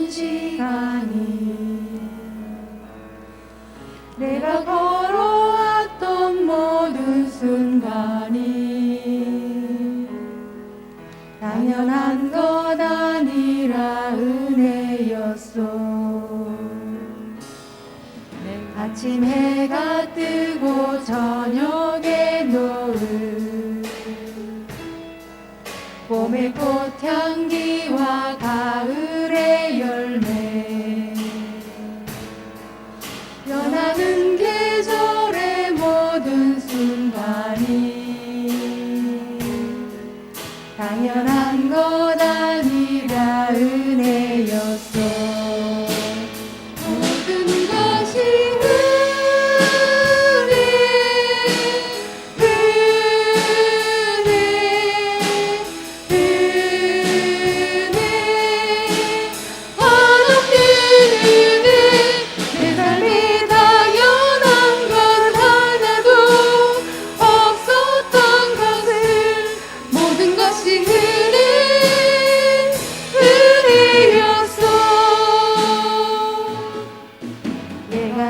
모든 시간이 내가 걸어왔던 모든 순간이 당연한 것 아니라 은혜였소. 아침 해가 뜨고 저녁에 노을, 봄의 꽃향기와 가을의 열매, 변하는 계절의 모든 순간이 당연한 것 아니라 은혜였어. 모든 것이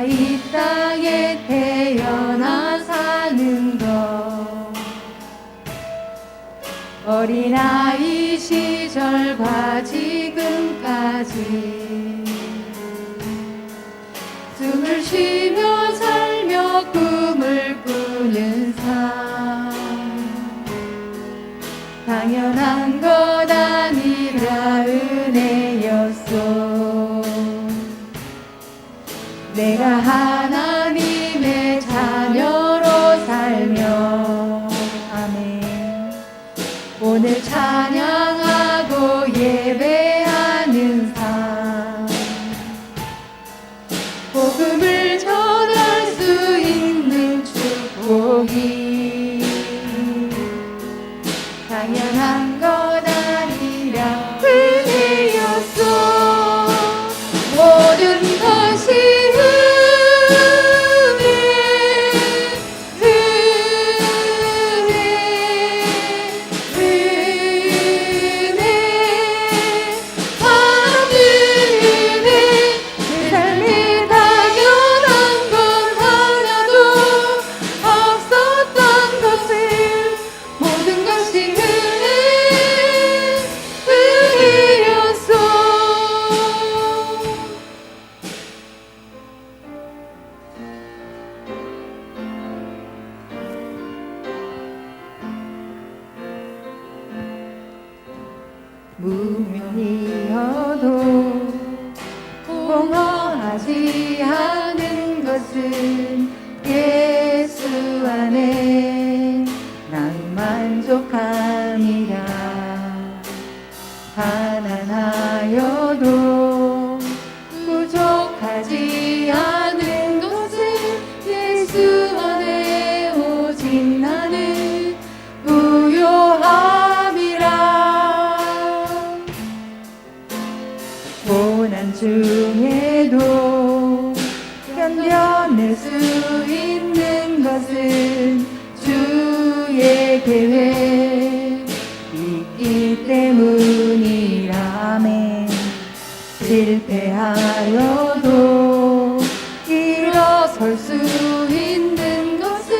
이 땅에 태어나 사는 것, 어린아이 시절과 지금까지 숨을 쉬며 살며 꿈을 꾸는 삶, 당연한 것 아니라 은혜였소. 내가 하나님의 자녀로 살며 아멘 오늘 찬양하고 예배하는 삶, 복음을 전할 수 있는 축복이 당연한 것 아니라 은혜였소. 모든 것이 무명이어도 공허하지 않은 것은 예수 안에 난 만족함이라. 가난하여도 부족하지 않은 것은 예수 안에 오직 나는 부요함이라. 고난 중에도 견뎌낼 수 있는 것은 주의 계획 있기 때문이라. 아멘. 실패하여도 일어설 수 있는 것은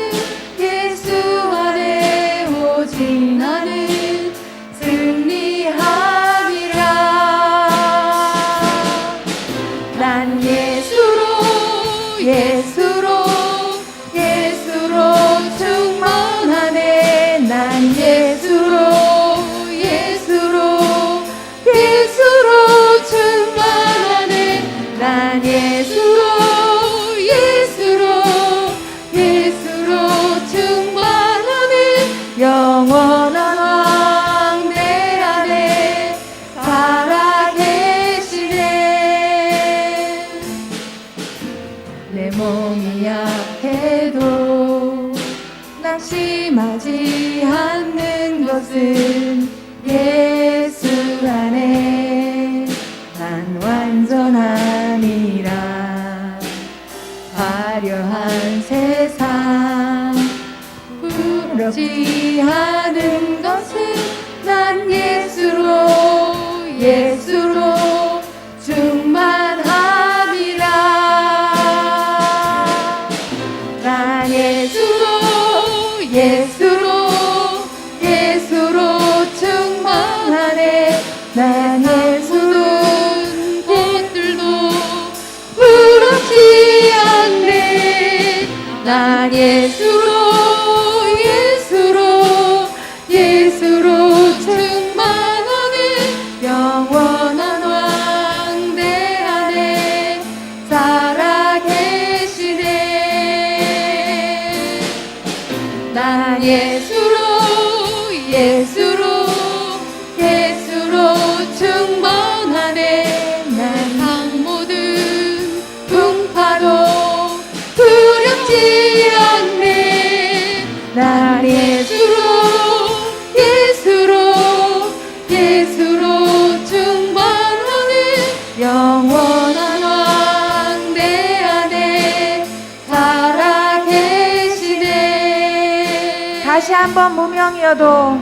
예수 안에 오직 나는 승리함이라. 난 예수로 충만하네. 난 예수로 충만하네. 난 예수로 충만하네. 영원한 왕 내 안에 살아계시네. 내 몸이 약해도 낙심하지 않는 것은 예수 안에 난 완전함이라. 화려한 세상 부럽지 않은 것은 난 예수로 주 예수로 것들도 부럽지 않네. 난 예수로 충만하는 영원한 왕대 안에 살아계시네. 난 예수로 충만하네. 난 모든 풍파도 두렵지 않네. 난 예수로 충만하는 영원한 왕대 안에 살아계시네. 다시 한번 무명이어도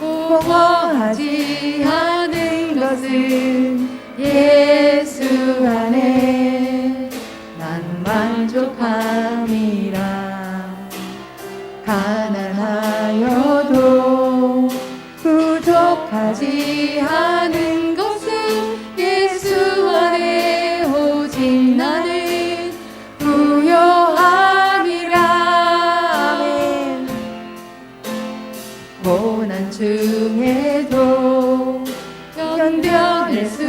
공허하지 않은 것은 예수 안에 난 만족함이라. 가난하여도 부족하지 않은 것은 예수 안에 오직 나는 부요함이라. 아멘. 고난 중에도 견뎌낼 수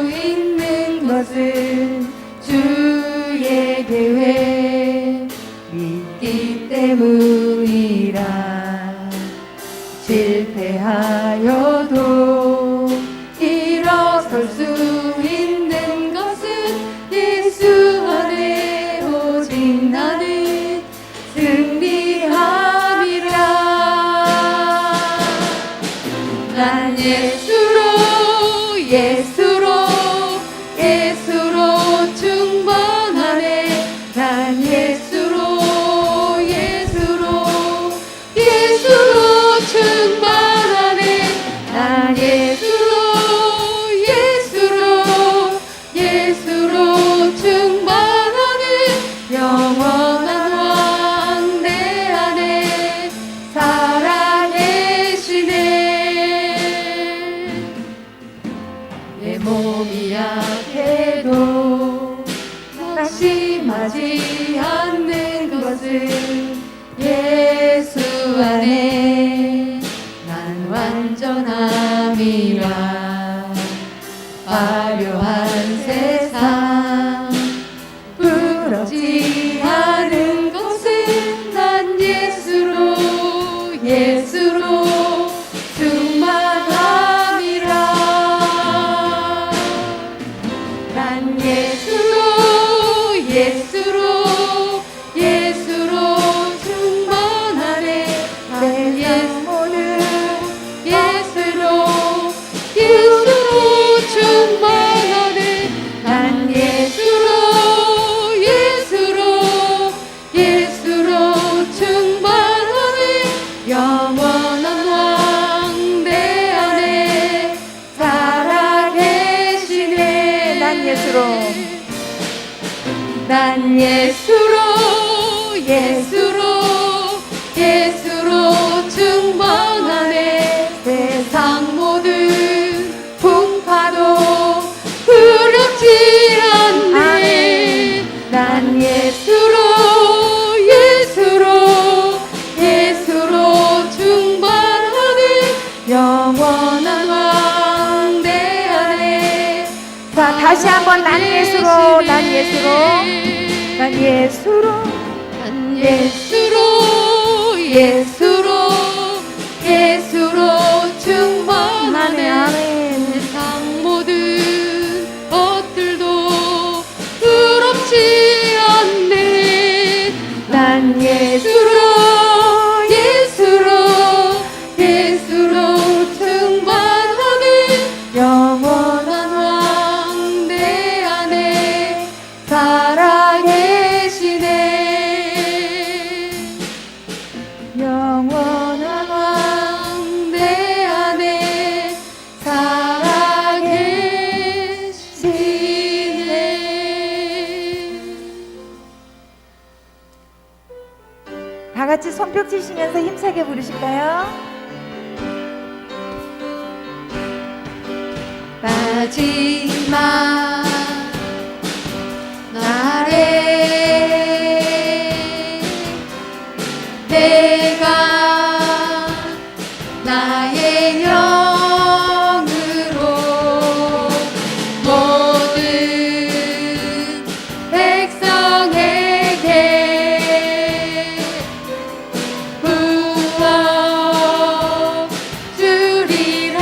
있는 것은 주의 계획 믿기 때문이라. 실패하여도 일어설 수 있는 것은 예수 안에 오직 나는 승리함이라. 난 예수로 충만하네. 난 예수로 충만하네. 난 예수로 충만하네. 영원한 왕대 안에 살아계시네. 내 몸이 약해도 낙심하지 않는 것은 예수 안에 난 완전함이라. 화려한 세상 부럽지 않은 것은 난 예수로 충만함이라. 난 예수로 충만하네. 난 예수로 충만하네. 난 예수로 충만하네. 영원한 왕대 안에 살아계시네. 난 예수로 충만하네. 세상 모든 풍파도 두렵지 않네. 난 예수로 충만하네. 영원한 왕대 안에. 자, 다시 한번 난 예수로 충만하네. 아멘. 세상 모든 것들도 부럽지 않네. 난 예수로 충만하네. 영원한 왕대 안에 살아계시네. 영원한 왕대 안에 살아계시네. 다 같이 손뼉 치시면서 힘차게 부르실까요? 마지막 날에 내가 나의 영으로 모든 백성에게 부어 주리라.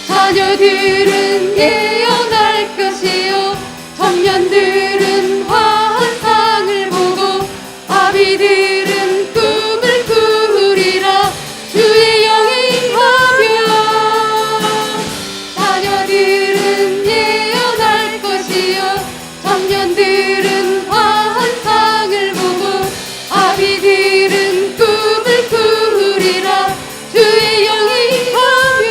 자녀들은 예언할 것이요 청년들은 환상을 보고 아비들은 꿈을 꾸리라. 주의 영이 임하며 자녀들은 예언할 것이요 청년들은 환상을 보고 아비들은 꿈을 꾸리라. 주의 영이 임하며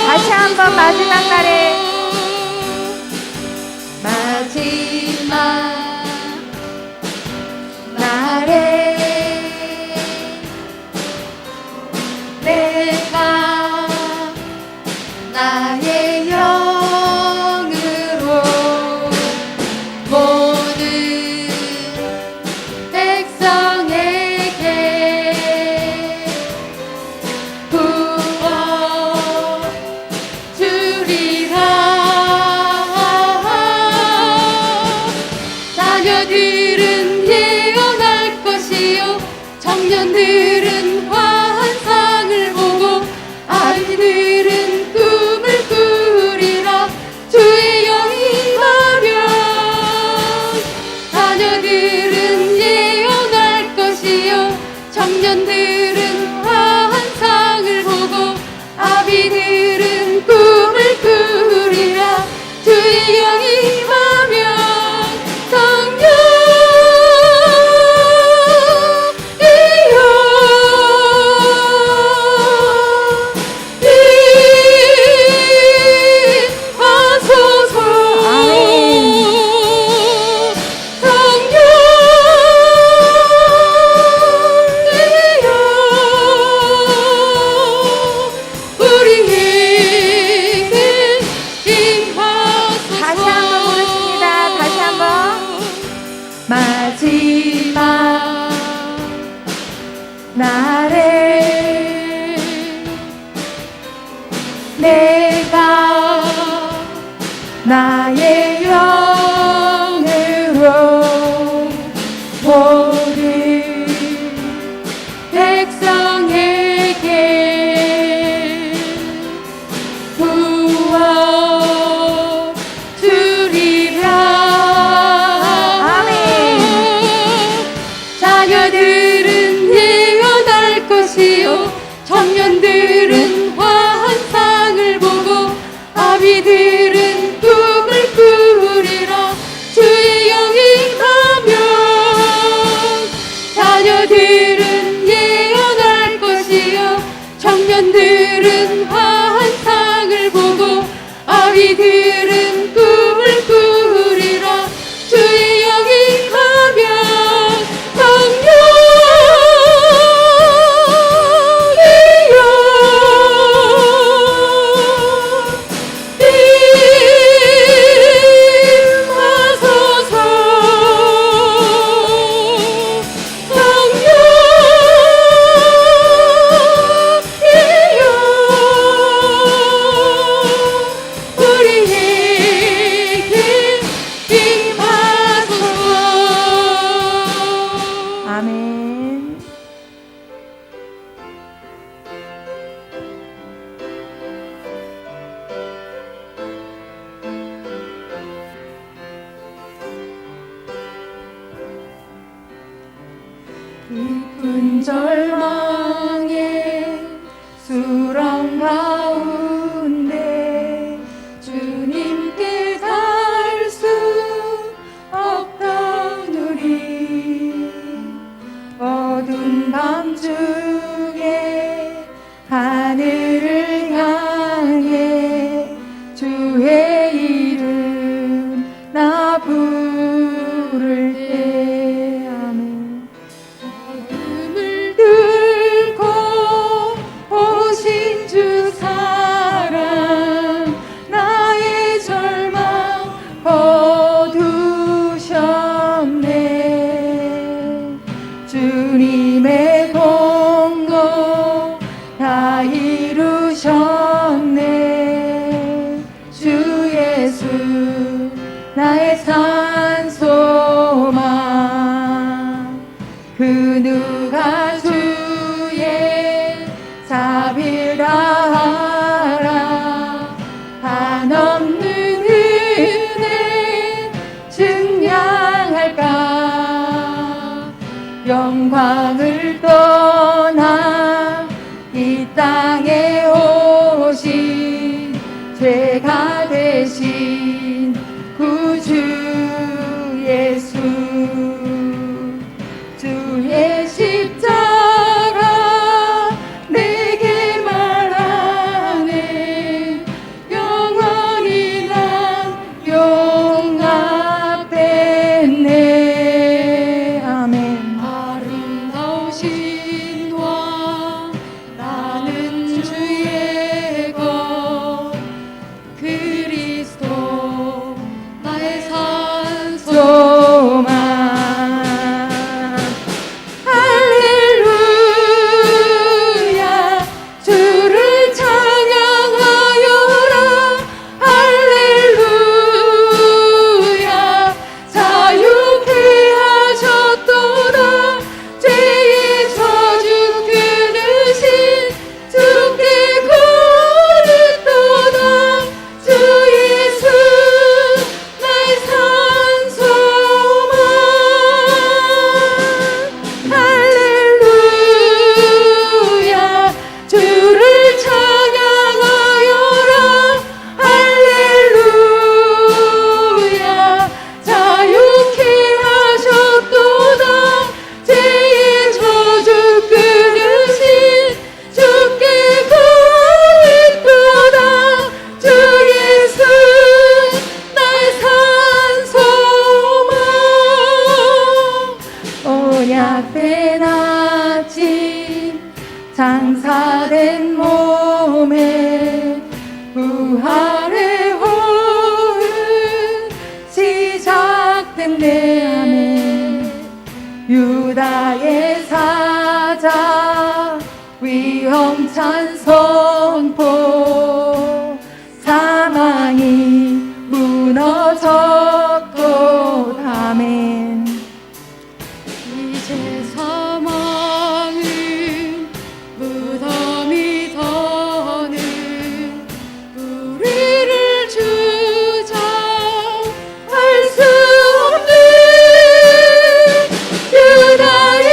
다시 한번 마지막 날에 마지막 날에 내가 나의 영으로 모든 백성에게 부어 주리라. 자녀들은 예언할 것이요 청년들은 환상을 보고 아이들은 꿈을 꾸리라. 주의 영이 임하면 자녀들은 예언할 것이요 청년들은 환상을 보고 아비들은 꿈을 꾸리라. 주의 영이 임하면 다시 한번 부르십니다. 다시 한번. 마지막 날에 내가 나의 영으로 모든 백성에게 부어 주리라. 자녀들은 예언할 것이요 청년들은 환상을 보고 아비들은 꿈을 꾸리라. 주의 영이 임하면 자녀들은 예언할 것이요 청년들은 환상을 보고 아비들은 꿈을 꾸리라. 주의 영이 임하면 아멘. 깊은 절망의 수렁 가운데 하늘을 향해 주의 이름 나 부를 때 아멘. 어둠을 뚫고 오신 주 사랑 나의 절망 거두셨네. 주님의 공로 다 이루셨네. 주 예수 나의 산소망. 그 누가 주의 자비를 다하라. 한없는 은혜 증량할까. 영광을 떠나 이 땅에 오신 죄가 되신 구주 예수. 주의 십자가 내게 말하네. 영원히 난 용납됐네. 아멘. 아름다우신 왕 나는 주의 것 그리스도 나의 산소망. 할렐루야 주를 찬양하여라. 할렐루야 자유케 하셨도다. 죄의 저주 끊으신 주께 거렸도다. 주 예수 나의 산소망. 할렐루야 주를 찬양하여라. 할렐루야 자유케 하셨도다. 죄의 저주 끊으신 주께 거렸도다. 주 예수 나의 산소망. 언약된 아침 장사된 몸에 부활의 호흡 시작됐네. 아멘. 유다의 사자 위험찬 선포. 사망이 무너졌고 아멘. 이제 사망은 무덤이 더는 우리를 주장할 수 없는 유다의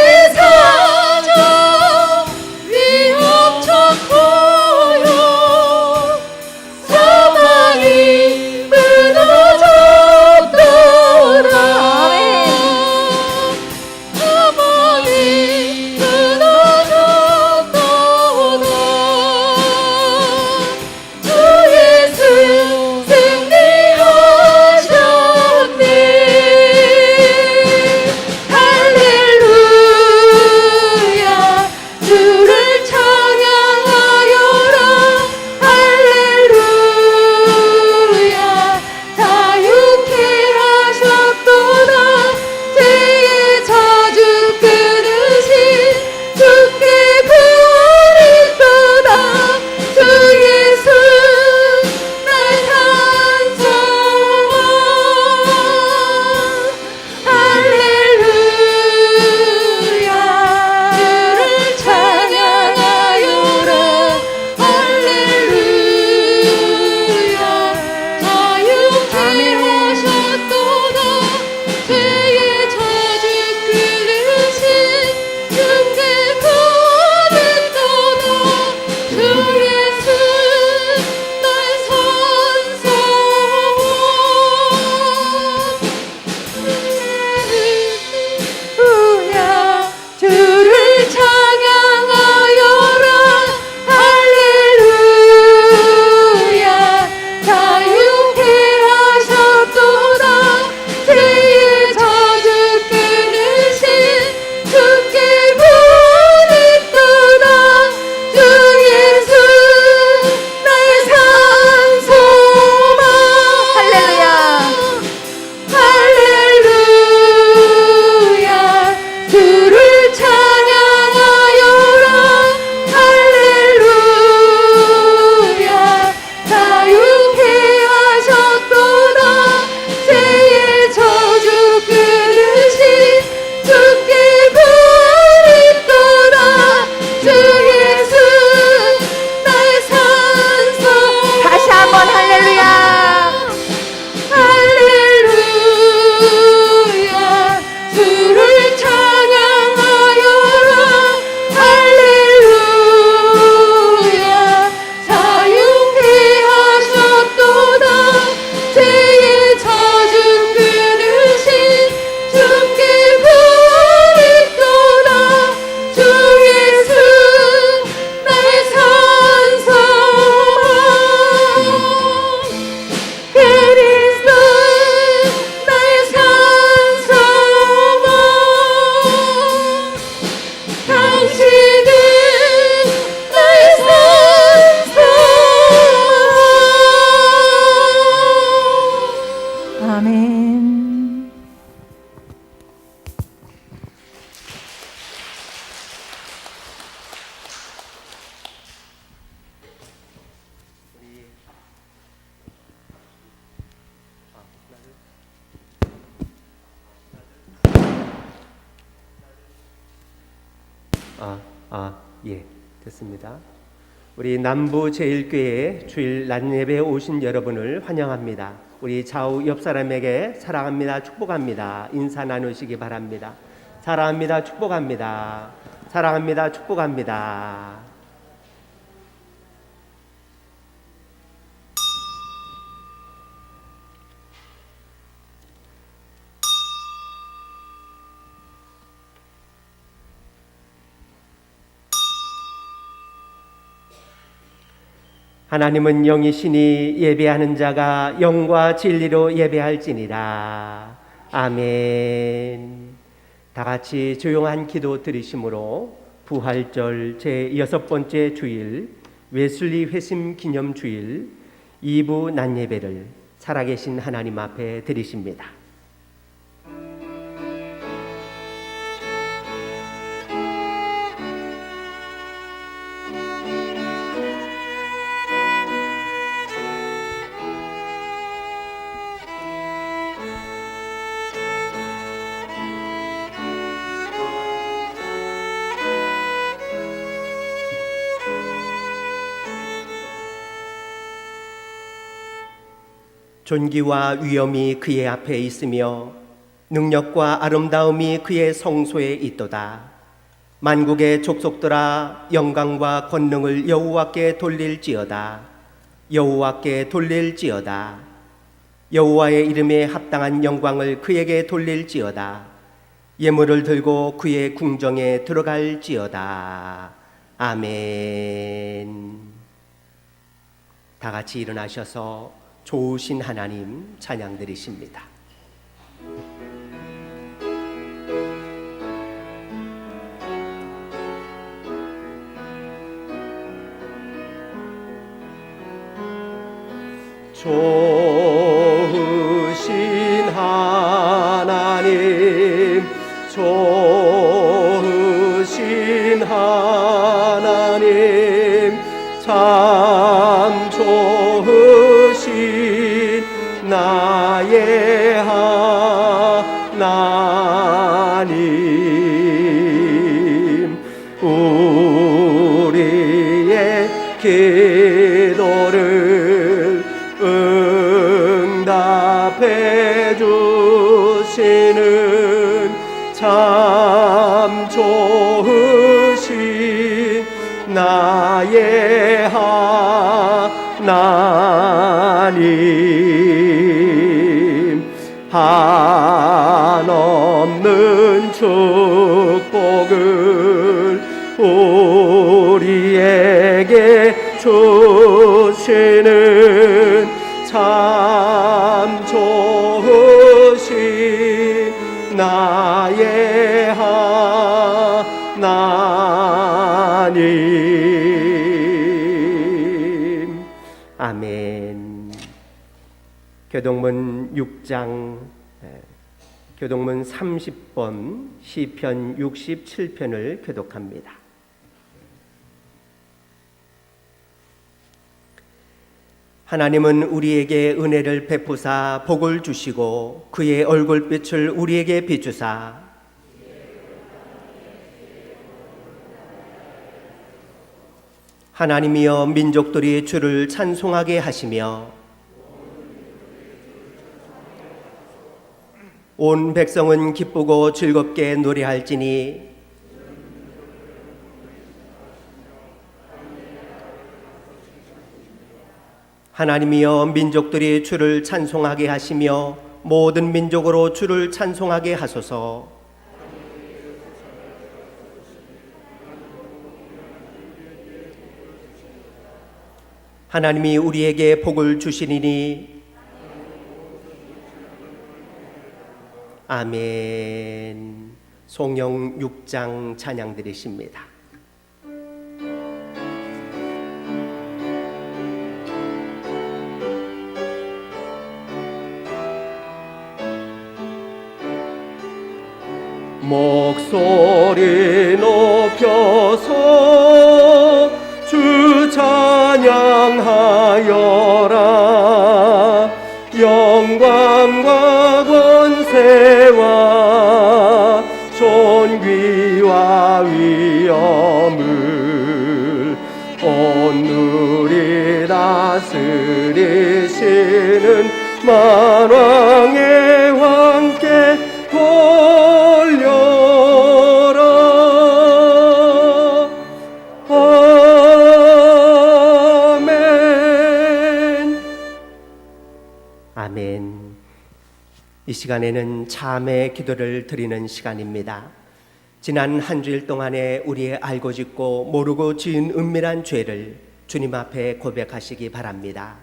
예, 됐습니다. 우리 남부 제일교회 주일 낮예배에 오신 여러분을 환영합니다. 우리 좌우 옆 사람에게 사랑합니다, 축복합니다 인사 나누시기 바랍니다. 사랑합니다, 축복합니다. 사랑합니다, 축복합니다. 하나님은 영이시니 예배하는 자가 영과 진리로 예배할지니라. 아멘. 다 같이 조용한 기도 드리심으로 부활절 제6번째 주일 웨슬리 회심 기념 주일 2부 낮예배를 살아계신 하나님 앞에 드리십니다. 존귀와 위엄이 그의 앞에 있으며 능력과 아름다움이 그의 성소에 있도다. 만국의 족속들아 영광과 권능을 여호와께 돌릴지어다. 여호와께 돌릴지어다. 여호와의 이름에 합당한 영광을 그에게 돌릴지어다. 예물을 들고 그의 궁정에 들어갈지어다. 아멘. 다 같이 일어나셔서 좋으신 하나님 찬양 드리십니다. 좋으신 하나님, 좋으신 하나님, 참 좋으신 나의 하나님, 우리의 기도를 응답해 주시는 참 좋으신 나의 하나님, 한없는 축복을 우리에게 주시는 참 좋으신 나의 하나님. 아멘. 교동문 6장 교동문 30번 시편 67편을 교독합니다. 하나님은 우리에게 은혜를 베푸사 복을 주시고 그의 얼굴빛을 우리에게 비추사 하나님이여 민족들이 주를 찬송하게 하시며 온 백성은 기쁘고 즐겁게 노래할지니 하나님이여 민족들이 주를 찬송하게 하시며 모든 민족으로 주를 찬송하게 하소서. 하나님이 우리에게 복을 주시리니 아멘. 송영 6장 찬양 드리십니다. 목소리 높여서 주 찬양하여라. 영광과 권세와 존귀와 위엄 다스리시는 만왕의 왕께 돌려라. 아멘. 아멘. 이 시간에는 참의 기도를 드리는 시간입니다. 지난 한 주일 동안에 우리의 알고 짓고 모르고 지은 은밀한 죄를 주님 앞에 고백하시기 바랍니다.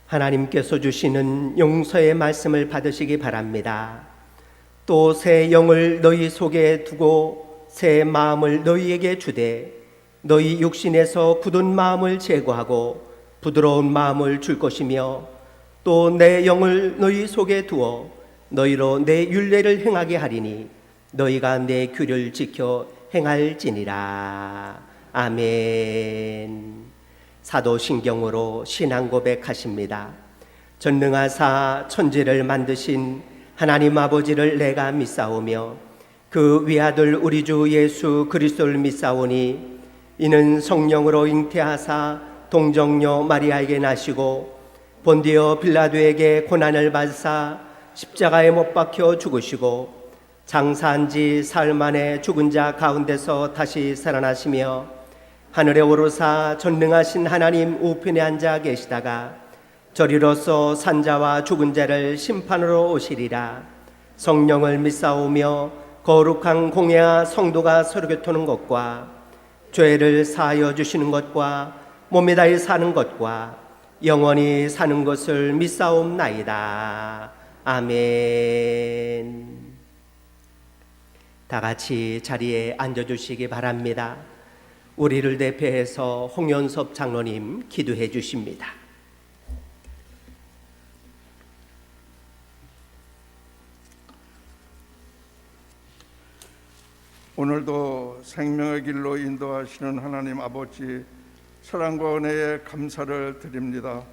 하나님께서 주시는 용서의 말씀을 받으시기 바랍니다. 또 새 영을 너희 속에 두고 새 마음을 너희에게 주되 너희 육신에서 굳은 마음을 제거하고 부드러운 마음을 줄 것이며 또 내 영을 너희 속에 두어 너희로 내 율례를 행하게 하리니 너희가 내 규를 지켜 행할지니라. 아멘. 사도신경으로 신앙 고백하십니다. 전능하사 천지를 만드신 하나님 아버지를 내가 믿사오며 그 외아들 우리 주 예수 그리스도를 믿사오니 이는 성령으로 잉태하사 동정녀 마리아에게 나시고 본디오 빌라도에게 고난을 받사 십자가에 못 박혀 죽으시고 장사한 지 사흘 만에 죽은 자 가운데서 다시 살아나시며 하늘에 오르사 전능하신 하나님 우편에 앉아 계시다가 저리로서 산자와 죽은 자를 심판으로 오시리라. 성령을 믿사오며 거룩한 공예와 성도가 서로 교토는 것과 죄를 사하여 주시는 것과 몸에 다해 사는 것과 영원히 사는 것을 믿사옵나이다. 아멘. 다 같이 자리에 앉아주시기 바랍니다. 우리를 대표해서 홍연섭 장로님 기도해 주십니다. 오늘도 생명의 길로 인도하시는 하나님 아버지, 사랑과 은혜에 감사를 드립니다.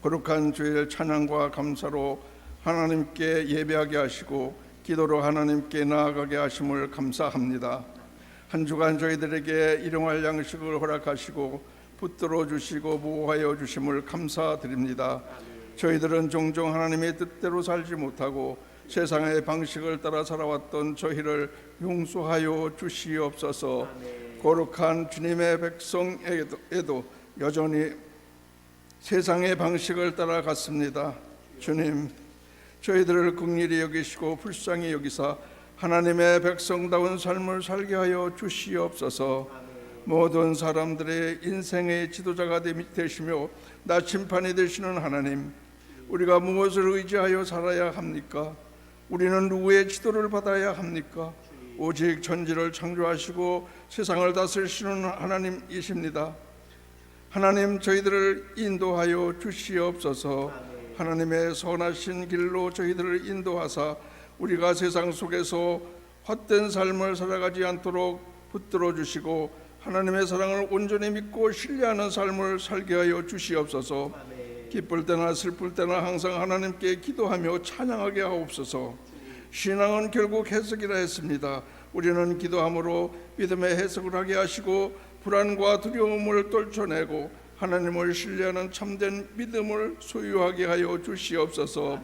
거룩한 주일 찬양과 감사로 하나님께 예배하게 하시고 기도로 하나님께 나아가게 하심을 감사합니다. 한 주간 저희들에게 일용할 양식을 허락하시고 붙들어 주시고 보호하여 주심을 감사드립니다. 저희들은 종종 하나님의 뜻대로 살지 못하고 세상의 방식을 따라 살아왔던 저희를 용서하여 주시옵소서. 거룩한 주님의 백성에도 여전히 세상의 방식을 따라갔습니다. 주님, 저희들을 긍휼히 여기시고 불쌍히 여기사 하나님의 백성다운 삶을 살게 하여 주시옵소서. 모든 사람들의 인생의 지도자가 되시며 나침판이 되시는 하나님, 우리가 무엇을 의지하여 살아야 합니까? 우리는 누구의 지도를 받아야 합니까? 오직 천지를 창조하시고 세상을 다스리시는 하나님이십니다. 하나님, 저희들을 인도하여 주시옵소서. 하나님의 선하신 길로 저희들을 인도하사 우리가 세상 속에서 헛된 삶을 살아가지 않도록 붙들어 주시고 하나님의 사랑을 온전히 믿고 신뢰하는 삶을 살게 하여 주시옵소서. 기쁠 때나 슬플 때나 항상 하나님께 기도하며 찬양하게 하옵소서. 신앙은 결국 해석이라 했습니다. 우리는 기도함으로 믿음의 해석을 하게 하시고 불안과 두려움을 떨쳐내고 하나님을 신뢰하는 참된 믿음을 소유하게 하여 주시옵소서.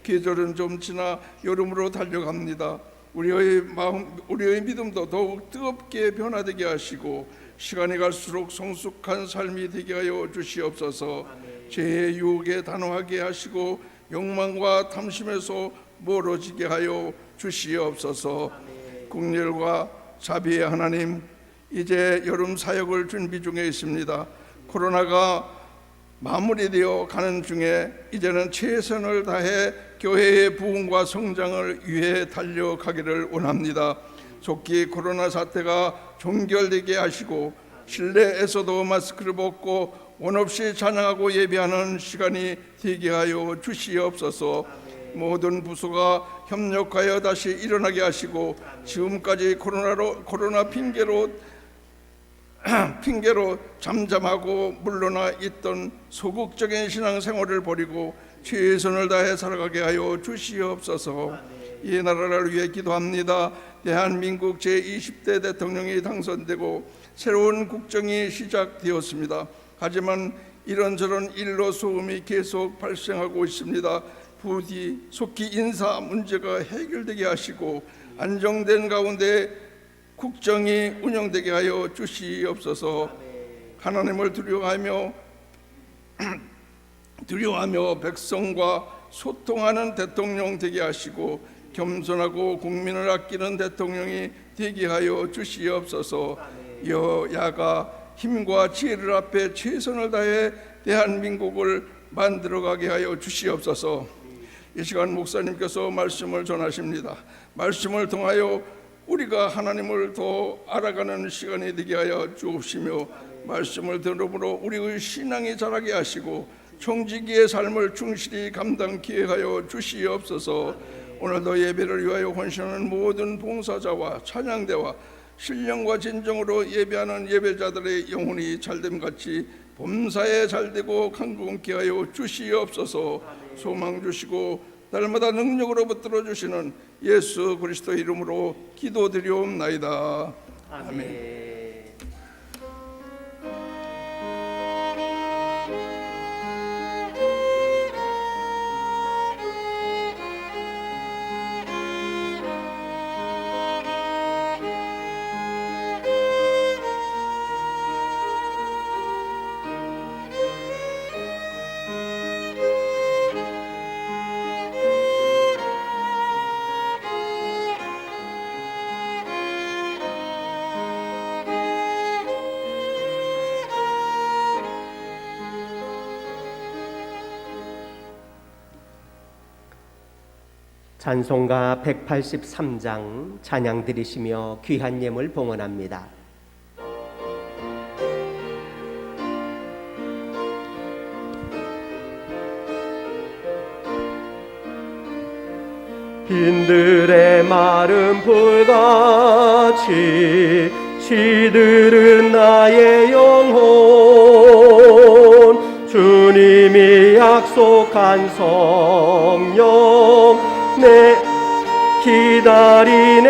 계절은 좀 지나 여름으로 달려갑니다. 우리의 믿음도 더욱 뜨겁게 변화되게 하시고 시간이 갈수록 성숙한 삶이 되게 하여 주시옵소서. 죄의 유혹에 단호하게 하시고 욕망과 탐심에서 멀어지게 하여 주시옵소서. 국률과 자비의 하나님, 이제 여름 사역을 준비 중에 있습니다. 코로나가 마무리되어 가는 중에 이제는 최선을 다해 교회의 부흥과 성장을 위해 달려가기를 원합니다. 속히 코로나 사태가 종결되게 하시고 실내에서도 마스크를 벗고 원 없이 찬양하고 예배하는 시간이 되게 하여 주시옵소서. 모든 부서가 협력하여 다시 일어나게 하시고 지금까지 코로나 핑계로 잠잠하고 물러나 있던 소극적인 신앙생활을 버리고 최선을 다해 살아가게 하여 주시옵소서. 이 나라를 위해 기도합니다. 대한민국 제20대 대통령이 당선되고 새로운 국정이 시작되었습니다. 하지만 이런저런 일로 소음이 계속 발생하고 있습니다. 부디 속히 인사 문제가 해결되게 하시고 안정된 가운데 국정이 운영되게 하여 주시옵소서. 하나님을 두려워하며 백성과 소통하는 대통령 되게 하시고 겸손하고 국민을 아끼는 대통령이 되게 하여 주시옵소서. 여야가 힘과 지혜를 앞에 최선을 다해 대한민국을 만들어가게 하여 주시옵소서. 이 시간 목사님께서 말씀을 전하십니다. 말씀을 통하여 우리가 하나님을 더 알아가는 시간이 되게 하여 주옵시며 말씀을 들음으로 우리의 신앙이 자라게 하시고 청지기의 삶을 충실히 감당케 하여 주시옵소서. 오늘도 예배를 위하여 헌신하는 모든 봉사자와 찬양대와 신령과 진정으로 예배하는 예배자들의 영혼이 잘됨같이 범사에 잘되고 강건케 하여 주시옵소서. 소망 주시고 날마다 능력으로 붙들어 주시는 예수 그리스도 이름으로 기도드리옵나이다. 아멘. 찬송가 183장 찬양 드리시며 귀한 예물 봉헌합니다. 빈들의 마른 불같이 시들은 나의 영혼 주님이 약속한 성령 내 기다리네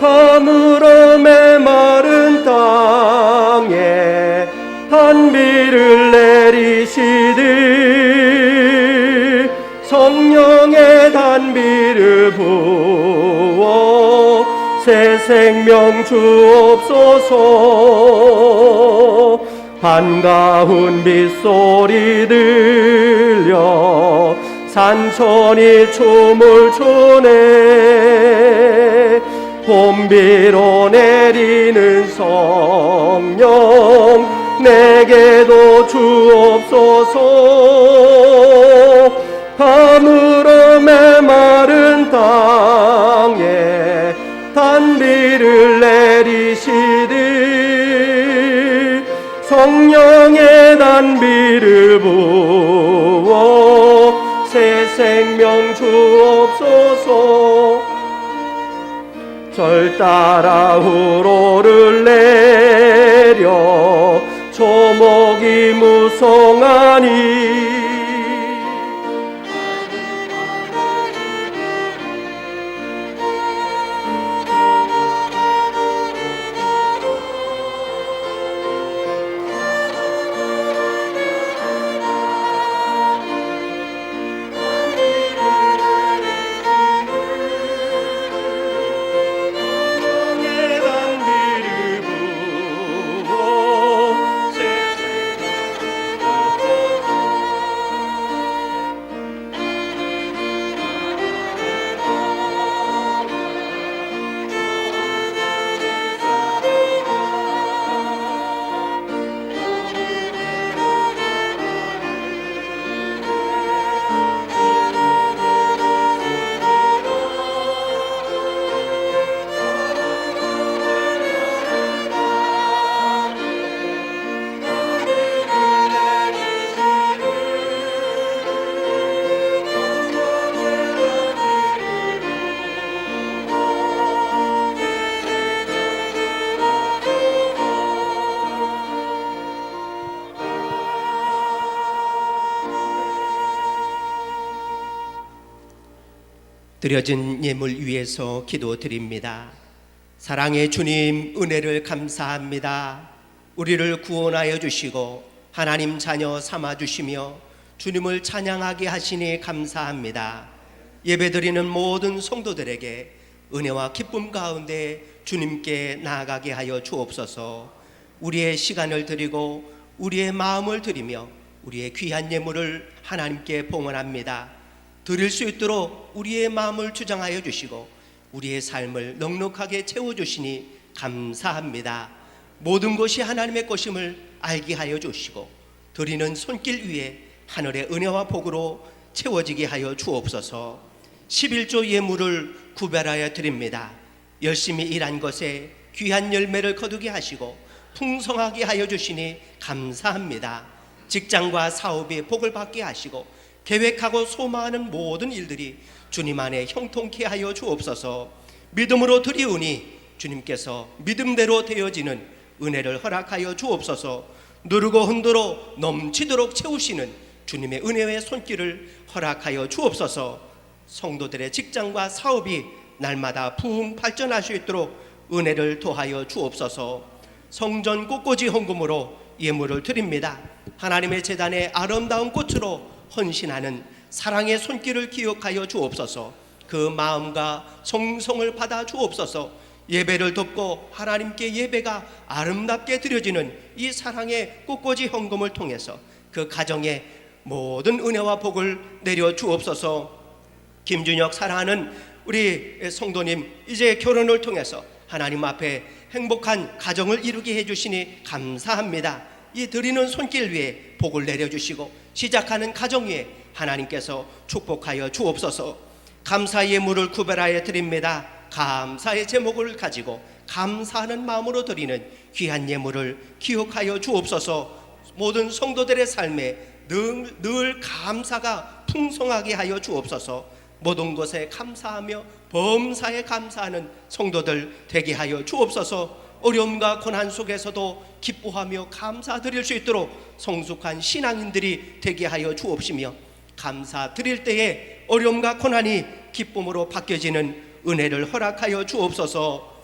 가물어 메마른 땅에 단비를 내리시듯 성령의 단비를 부어 새 생명 주옵소서. 반가운 빗소리 들려 산천이 춤을 추네 봄비로 내리는 성령 내게도 주옵소서. 가물어 메마른 땅에 단비를 내리시듯 성령의 단비를 부어 새 생명 주옵소서. 절 따라 우로를 내려 초목이 무성하니 드려진 예물 위에서 기도드립니다. 사랑의 주님, 은혜를 감사합니다. 우리를 구원하여 주시고 하나님 자녀 삼아 주시며 주님을 찬양하게 하시니 감사합니다. 예배드리는 모든 성도들에게 은혜와 기쁨 가운데 주님께 나아가게 하여 주옵소서. 우리의 시간을 드리고 우리의 마음을 드리며 우리의 귀한 예물을 하나님께 봉헌합니다. 드릴 수 있도록 우리의 마음을 주장하여 주시고 우리의 삶을 넉넉하게 채워주시니 감사합니다. 모든 것이 하나님의 것임을 알게 하여 주시고 드리는 손길 위에 하늘의 은혜와 복으로 채워지게 하여 주옵소서. 11조 예물을 구별하여 드립니다. 열심히 일한 것에 귀한 열매를 거두게 하시고 풍성하게 하여 주시니 감사합니다. 직장과 사업이 복을 받게 하시고 계획하고 소망하는 모든 일들이 주님 안에 형통케 하여 주옵소서. 믿음으로 드리우니 주님께서 믿음대로 되어지는 은혜를 허락하여 주옵소서. 누르고 흔들어 넘치도록 채우시는 주님의 은혜의 손길을 허락하여 주옵소서. 성도들의 직장과 사업이 날마다 부흥 발전할 수 있도록 은혜를 더하여 주옵소서. 성전 꽃꽂이 헌금으로 예물을 드립니다. 하나님의 제단에 아름다운 꽃으로 헌신하는 사랑의 손길을 기억하여 주옵소서. 그 마음과 정성을 받아 주옵소서. 예배를 돕고 하나님께 예배가 아름답게 드려지는 이 사랑의 꽃꽂이 헌금을 통해서 그 가정에 모든 은혜와 복을 내려 주옵소서. 김준혁 사랑하는 우리 성도님, 이제 결혼을 통해서 하나님 앞에 행복한 가정을 이루게 해주시니 감사합니다. 이 드리는 손길 위에 복을 내려주시고 시작하는 가정 위에 하나님께서 축복하여 주옵소서. 감사 예물을 구별하여 드립니다. 감사의 제목을 가지고 감사하는 마음으로 드리는 귀한 예물을 기억하여 주옵소서. 모든 성도들의 삶에 늘 감사가 풍성하게 하여 주옵소서. 모든 것에 감사하며 범사에 감사하는 성도들 되게 하여 주옵소서. 어려움과 고난 속에서도 기뻐하며 감사드릴 수 있도록 성숙한 신앙인들이 되게 하여 주옵시며 감사드릴 때에 어려움과 고난이 기쁨으로 바뀌어지는 은혜를 허락하여 주옵소서.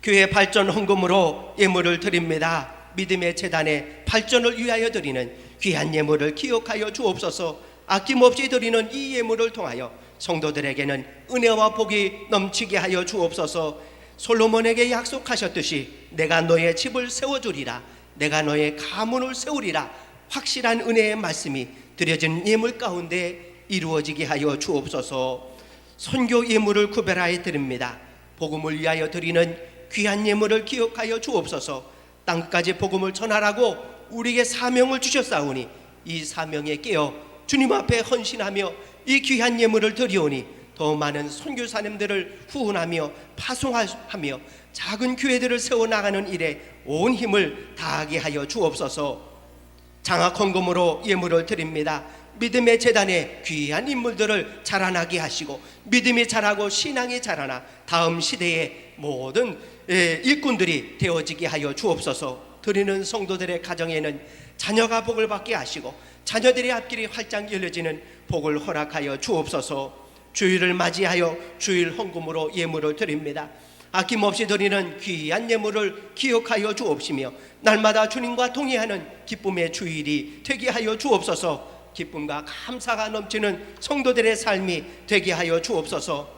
교회 발전 헌금으로 예물을 드립니다. 믿음의 재단에 발전을 위하여 드리는 귀한 예물을 기억하여 주옵소서. 아낌없이 드리는 이 예물을 통하여 성도들에게는 은혜와 복이 넘치게 하여 주옵소서. 솔로몬에게 약속하셨듯이 내가 너의 집을 세워주리라, 내가 너의 가문을 세우리라, 확실한 은혜의 말씀이 드려진 예물 가운데 이루어지게 하여 주옵소서. 선교 예물을 구별하여 드립니다. 복음을 위하여 드리는 귀한 예물을 기억하여 주옵소서. 땅까지 복음을 전하라고 우리에게 사명을 주셨사오니 이 사명에 깨어 주님 앞에 헌신하며 이 귀한 예물을 드리오니 더 많은 선교사님들을 후원하며 파송하며 작은 교회들을 세워나가는 일에 온 힘을 다하게 하여 주옵소서. 장학 헌금으로 예물을 드립니다. 믿음의 재단에 귀한 인물들을 자라나게 하시고 믿음이 자라고 신앙이 자라나 다음 시대의 모든 일꾼들이 되어지게 하여 주옵소서. 드리는 성도들의 가정에는 자녀가 복을 받게 하시고 자녀들의 앞길이 활짝 열려지는 복을 허락하여 주옵소서. 주일을 맞이하여 주일 헌금으로 예물을 드립니다. 아낌없이 드리는 귀한 예물을 기억하여 주옵시며 날마다 주님과 동의하는 기쁨의 주일이 되게 하여 주옵소서. 기쁨과 감사가 넘치는 성도들의 삶이 되게 하여 주옵소서.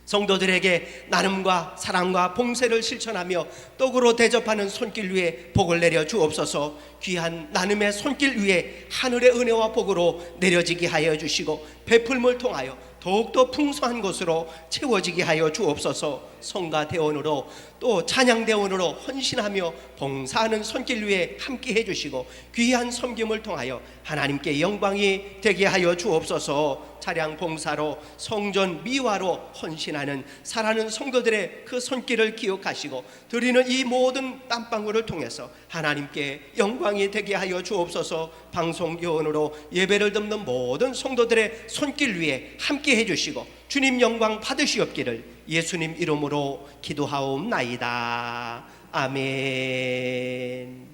성도들에게 나눔과 사랑과 봉쇄를 실천하며 떡으로 대접하는 손길 위에 복을 내려 주옵소서. 귀한 나눔의 손길 위에 하늘의 은혜와 복으로 내려지게 하여 주시고 베풀물 통하여 더욱더 풍성한 것으로 채워지게 하여 주옵소서. 성가 대원으로 또 찬양 대원으로 헌신하며 봉사하는 손길 위에 함께 해주시고 귀한 섬김을 통하여 하나님께 영광이 되게 하여 주옵소서. 차량 봉사로 성전 미화로 헌신하는 사랑하는 성도들의 그 손길을 기억하시고 드리는 이 모든 땀방울을 통해서 하나님께 영광이 되게 하여 주옵소서. 방송 요원으로 예배를 듣는 모든 성도들의 손길 위에 함께 해주시고 주님 영광 받으시옵기를 예수님 이름으로 기도하옵나이다. 아멘.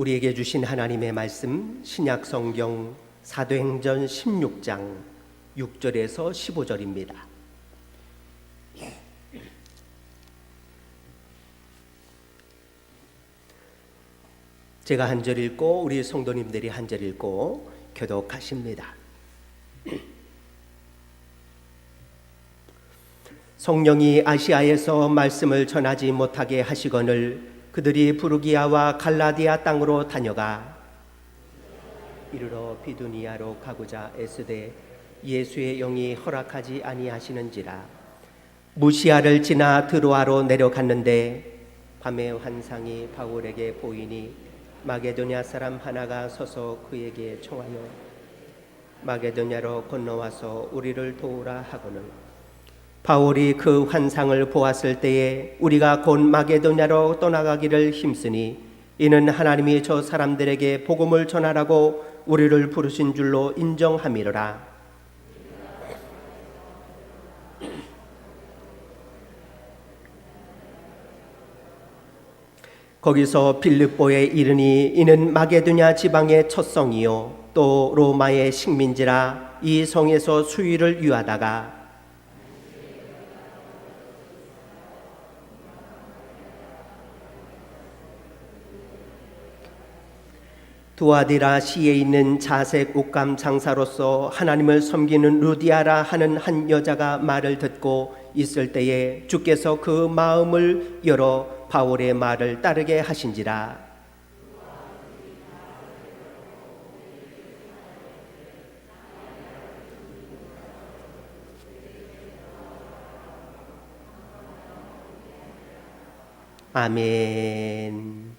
우리에게 주신 하나님의 말씀 신약 성경 사도행전 16장 6절에서 15절입니다. 제가 한 절 읽고 우리 성도님들이 한 절 읽고 교독하십니다. 성령이 아시아에서 말씀을 전하지 못하게 하시거늘 그들이 부르기아와 갈라디아 땅으로 다녀가 이르러 비두니아로 가고자 애쓰되 예수의 영이 허락하지 아니하시는지라. 무시아를 지나 드로아로 내려갔는데 밤에 환상이 바울에게 보이니 마게도냐 사람 하나가 서서 그에게 청하여 마게도냐로 건너와서 우리를 도우라 하거늘 바울이 그 환상을 보았을 때에 우리가 곧 마게도냐로 떠나가기를 힘쓰니 이는 하나님이 저 사람들에게 복음을 전하라고 우리를 부르신 줄로 인정함이로라. 거기서 빌립보에 이르니 이는 마게도냐 지방의 첫성이요 또 로마의 식민지라. 이 성에서 수위를 유하다가 두아디라 시에 있는 자색 옷감 장사로서 하나님을 섬기는 루디아라 하는 한 여자가 말을 듣고 있을 때에 주께서 그 마음을 열어 바울의 말을 따르게 하신지라. 아멘.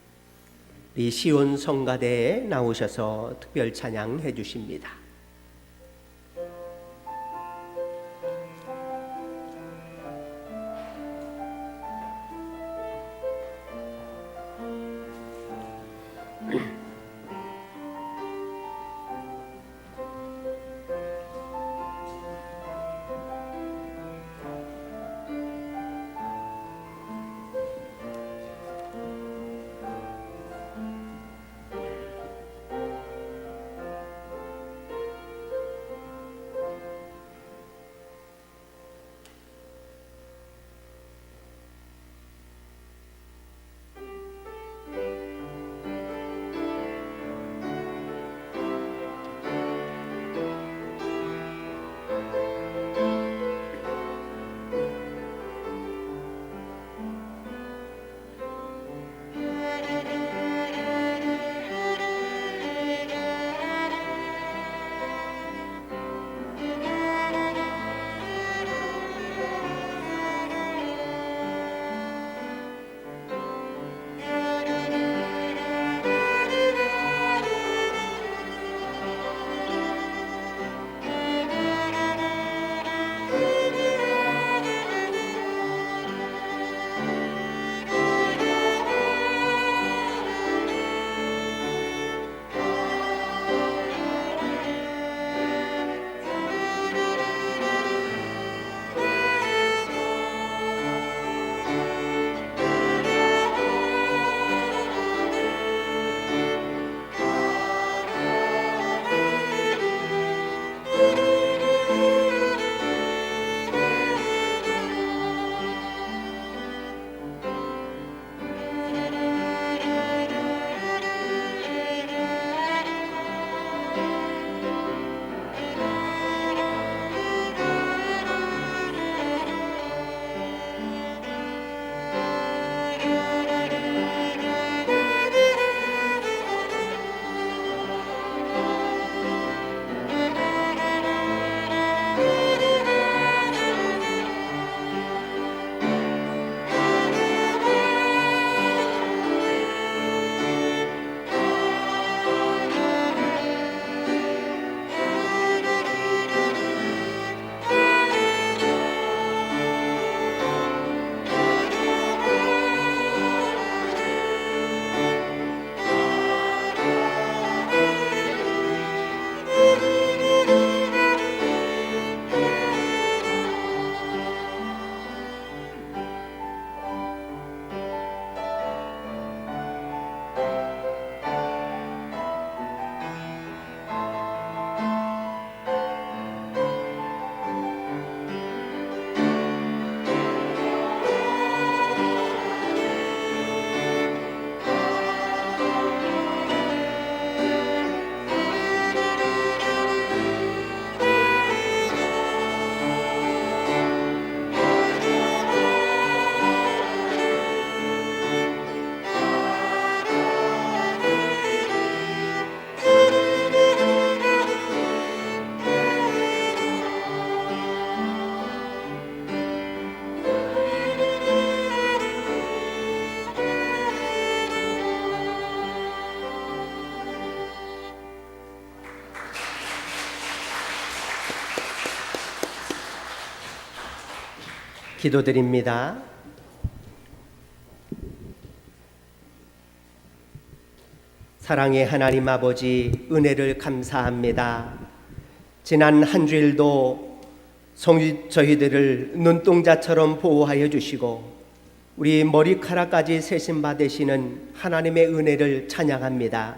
이 시온 성가대에 나오셔서 특별 찬양해 주십니다. 기도드립니다. 사랑의 하나님 아버지, 은혜를 감사합니다. 지난 한 주일도 저희들을 눈동자처럼 보호하여 주시고 우리 머리카락까지 세심받으시는 하나님의 은혜를 찬양합니다.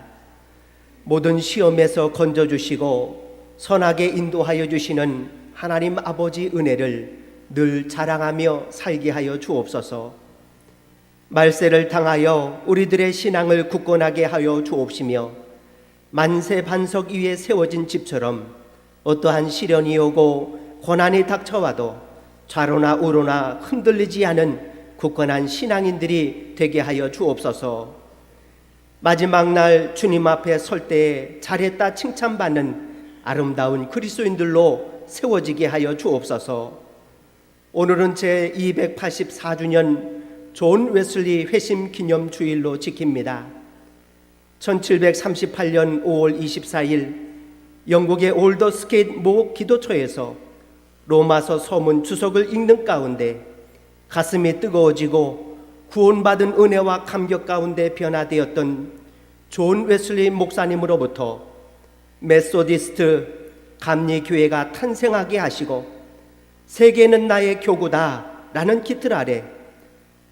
모든 시험에서 건져주시고 선하게 인도하여 주시는 하나님 아버지 은혜를 늘 자랑하며 살게 하여 주옵소서. 말세를 당하여 우리들의 신앙을 굳건하게 하여 주옵시며 만세 반석 위에 세워진 집처럼 어떠한 시련이 오고 고난이 닥쳐와도 좌로나 우로나 흔들리지 않은 굳건한 신앙인들이 되게 하여 주옵소서. 마지막 날 주님 앞에 설 때에 잘했다 칭찬받는 아름다운 그리스도인들로 세워지게 하여 주옵소서. 오늘은 제 284주년 존 웨슬리 회심 기념 주일로 지킵니다. 1738년 5월 24일 영국의 올더스케이트 모 기도처에서 로마서 서문 주석을 읽는 가운데 가슴이 뜨거워지고 구원받은 은혜와 감격 가운데 변화되었던 존 웨슬리 목사님으로부터 메소디스트 감리교회가 탄생하게 하시고 세계는 나의 교구다 라는 기틀 아래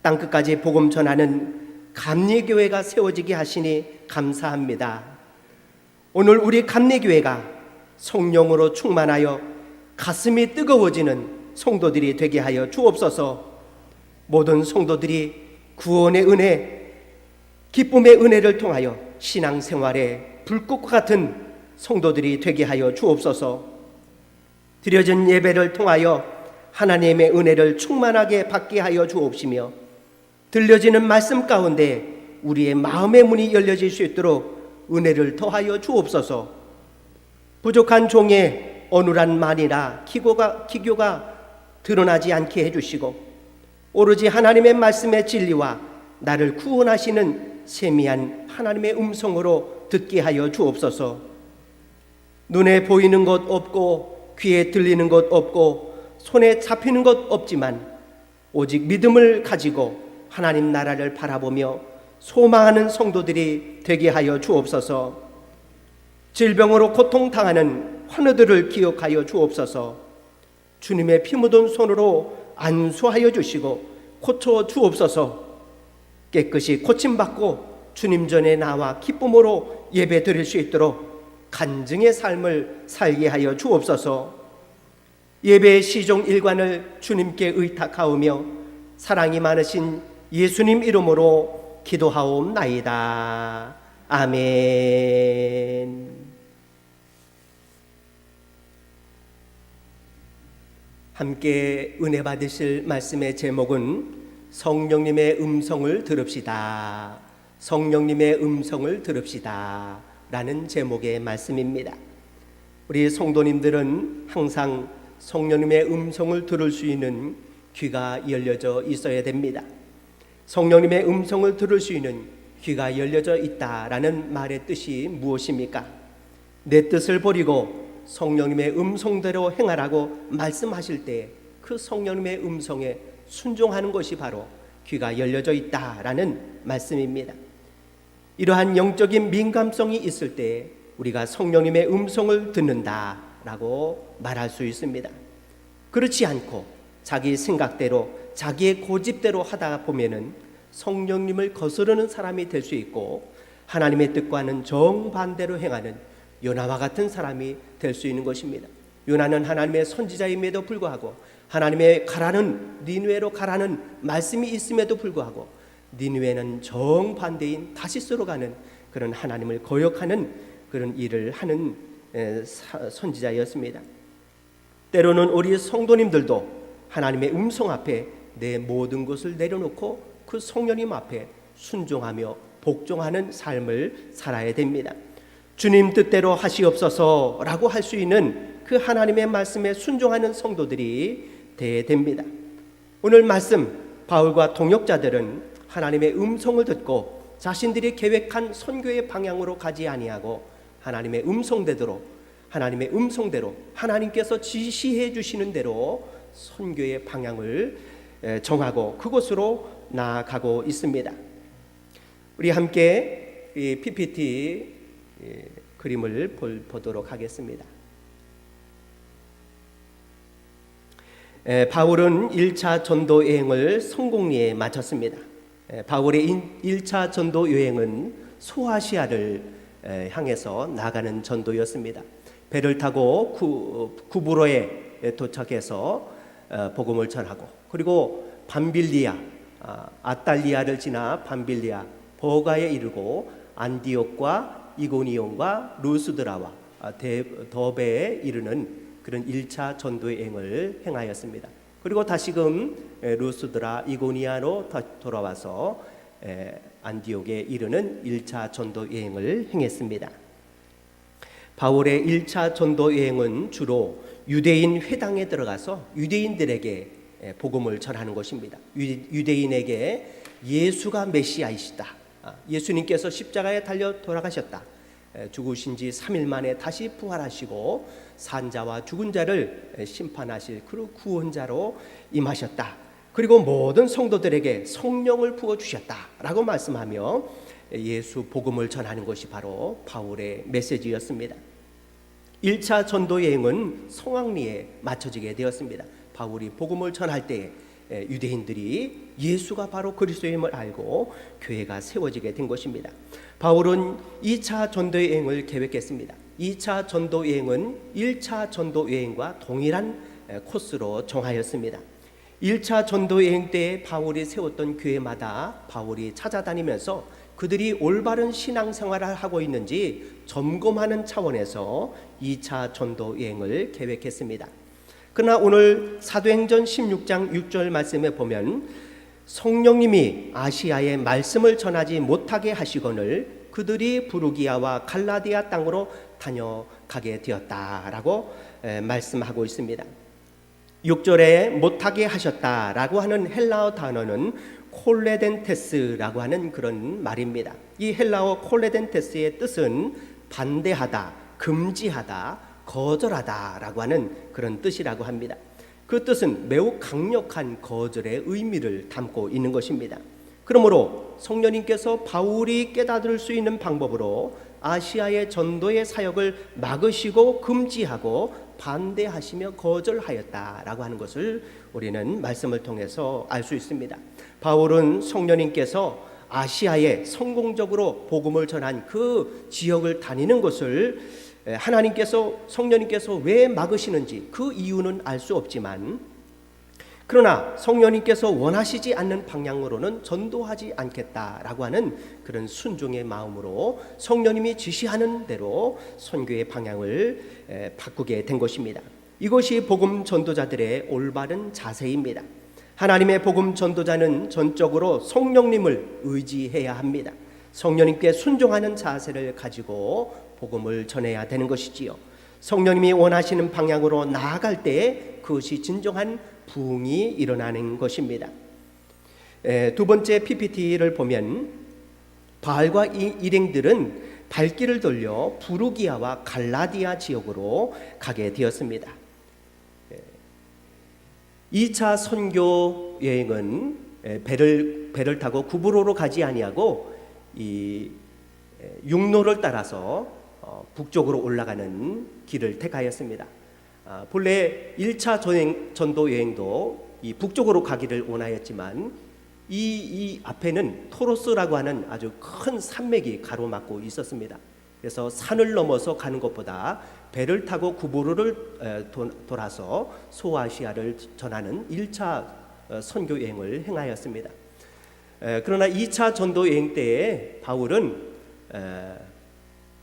땅끝까지 복음 전하는 감리교회가 세워지게 하시니 감사합니다. 오늘 우리 감리교회가 성령으로 충만하여 가슴이 뜨거워지는 성도들이 되게 하여 주옵소서. 모든 성도들이 구원의 은혜, 기쁨의 은혜를 통하여 신앙생활에 불꽃과 같은 성도들이 되게 하여 주옵소서. 드려진 예배를 통하여 하나님의 은혜를 충만하게 받게 하여 주옵시며 들려지는 말씀 가운데 우리의 마음의 문이 열려질 수 있도록 은혜를 더하여 주옵소서. 부족한 종의 어눌한 말이나 기교가 드러나지 않게 해주시고 오로지 하나님의 말씀의 진리와 나를 구원하시는 세미한 하나님의 음성으로 듣게 하여 주옵소서. 눈에 보이는 것 없고 귀에 들리는 것 없고 손에 잡히는 것 없지만 오직 믿음을 가지고 하나님 나라를 바라보며 소망하는 성도들이 되게 하여 주옵소서. 질병으로 고통당하는 환우들을 기억하여 주옵소서. 주님의 피 묻은 손으로 안수하여 주시고 고쳐 주옵소서. 깨끗이 고침받고 주님 전에 나와 기쁨으로 예배 드릴 수 있도록 간증의 삶을 살게 하여 주옵소서. 예배의 시종 일관을 주님께 의탁하오며 사랑이 많으신 예수님 이름으로 기도하옵나이다. 아멘. 함께 은혜 받으실 말씀의 제목은 성령님의 음성을 들읍시다. 성령님의 음성을 들읍시다 라는 제목의 말씀입니다. 우리 성도님들은 항상 성령님의 음성을 들을 수 있는 귀가 열려져 있어야 됩니다. 성령님의 음성을 들을 수 있는 귀가 열려져 있다라는 말의 뜻이 무엇입니까? 내 뜻을 버리고 성령님의 음성대로 행하라고 말씀하실 때 그 성령님의 음성에 순종하는 것이 바로 귀가 열려져 있다라는 말씀입니다. 이러한 영적인 민감성이 있을 때 우리가 성령님의 음성을 듣는다라고 말할 수 있습니다. 그렇지 않고 자기 생각대로 자기의 고집대로 하다 보면은 성령님을 거스르는 사람이 될 수 있고 하나님의 뜻과는 정반대로 행하는 요나와 같은 사람이 될 수 있는 것입니다. 요나는 하나님의 선지자임에도 불구하고 하나님의 가라는 니느웨로 가라는 말씀이 있음에도 불구하고 니느웨는 정반대인 다시스로 가는 그런 하나님을 거역하는 그런 일을 하는 선지자였습니다. 때로는 우리 성도님들도 하나님의 음성 앞에 내 모든 것을 내려놓고 그 성령님 앞에 순종하며 복종하는 삶을 살아야 됩니다. 주님 뜻대로 하시옵소서라고 할 수 있는 그 하나님의 말씀에 순종하는 성도들이 되어야 됩니다. 오늘 말씀 바울과 동역자들은 하나님의 음성을 듣고 자신들이 계획한 선교의 방향으로 가지 아니하고 하나님의 음성대로 하나님께서 지시해 주시는 대로 선교의 방향을 정하고 그곳으로 나아가고 있습니다. 우리 함께 이 PPT 그림을 보도록 하겠습니다. 바울은 1차 전도 여행을 성공리에 마쳤습니다. 바울의 1차 전도 여행은 소아시아를 향해서 나가는 전도였습니다. 배를 타고 구브로에 도착해서 복음을 전하고, 그리고 밤빌리아, 아탈리아를 지나 밤빌리아, 버가에 이르고 안디옥과 이고니온과 루스드라와 더베에 이르는 그런 1차 전도 여행을 행하였습니다. 그리고 다시금 루스드라 이고니아로 돌아와서 안디옥에 이르는 1차 전도 여행을 행했습니다. 바울의 1차 전도 여행은 주로 유대인 회당에 들어가서 유대인들에게 복음을 전하는 것입니다. 유대인에게 예수가 메시아이시다, 예수님께서 십자가에 달려 돌아가셨다, 죽으신 지 3일 만에 다시 부활하시고 산자와 죽은 자를 심판하실 그 구원자로 임하셨다, 그리고 모든 성도들에게 성령을 부어주셨다라고 말씀하며 예수 복음을 전하는 것이 바로 바울의 메시지였습니다. 1차 전도 여행은 성황리에 맞춰지게 되었습니다. 바울이 복음을 전할 때 유대인들이 예수가 바로 그리스도임을 알고 교회가 세워지게 된 것입니다. 바울은 2차 전도 여행을 계획했습니다. 2차 전도 여행은 1차 전도 여행과 동일한 코스로 정하였습니다. 1차 전도 여행 때 바울이 세웠던 교회마다 바울이 찾아다니면서 그들이 올바른 신앙생활을 하고 있는지 점검하는 차원에서 2차 전도 여행을 계획했습니다. 그러나 오늘 사도행전 16장 6절 말씀에 보면 성령님이 아시아에 말씀을 전하지 못하게 하시거늘 그들이 부르기아와 갈라디아 땅으로 다녀가게 되었다라고 말씀하고 있습니다. 6절에 못하게 하셨다라고 하는 헬라어 단어는 콜레덴테스라고 하는 그런 말입니다. 이 헬라어 콜레덴테스의 뜻은 반대하다, 금지하다, 거절하다라고 하는 그런 뜻이라고 합니다. 그 뜻은 매우 강력한 거절의 의미를 담고 있는 것입니다. 그러므로 성령님께서 바울이 깨달을 수 있는 방법으로 아시아의 전도의 사역을 막으시고 금지하고 반대하시며 거절하였다라고 하는 것을 우리는 말씀을 통해서 알 수 있습니다. 바울은 성령님께서 아시아에 성공적으로 복음을 전한 그 지역을 다니는 것을 하나님께서, 성령님께서 왜 막으시는지 그 이유는 알 수 없지만, 그러나 성령님께서 원하시지 않는 방향으로는 전도하지 않겠다라고 하는 그런 순종의 마음으로 성령님이 지시하는 대로 선교의 방향을 바꾸게 된 것입니다. 이것이 복음 전도자들의 올바른 자세입니다. 하나님의 복음 전도자는 전적으로 성령님을 의지해야 합니다. 성령님께 순종하는 자세를 가지고 복음을 전해야 되는 것이지요. 성령님이 원하시는 방향으로 나아갈 때 그것이 진정한 부흥이 일어나는 것입니다. 두 번째 PPT를 보면 바알과 일행들은 발길을 돌려 부르기아와 갈라디아 지역으로 가게 되었습니다. 2차 선교 여행은 배를 타고 구브로로 가지 아니하고 이 육로를 따라서 북쪽으로 올라가는 길을 택하였습니다. 본래 1차 전도 여행도 이 북쪽으로 가기를 원하였지만 이 앞에는 토로스라고 하는 아주 큰 산맥이 가로막고 있었습니다. 그래서 산을 넘어서 가는 것보다 배를 타고 구브로를 돌아서 소아시아를 전하는 1차 선교 여행을 행하였습니다. 그러나 2차 전도 여행 때에 바울은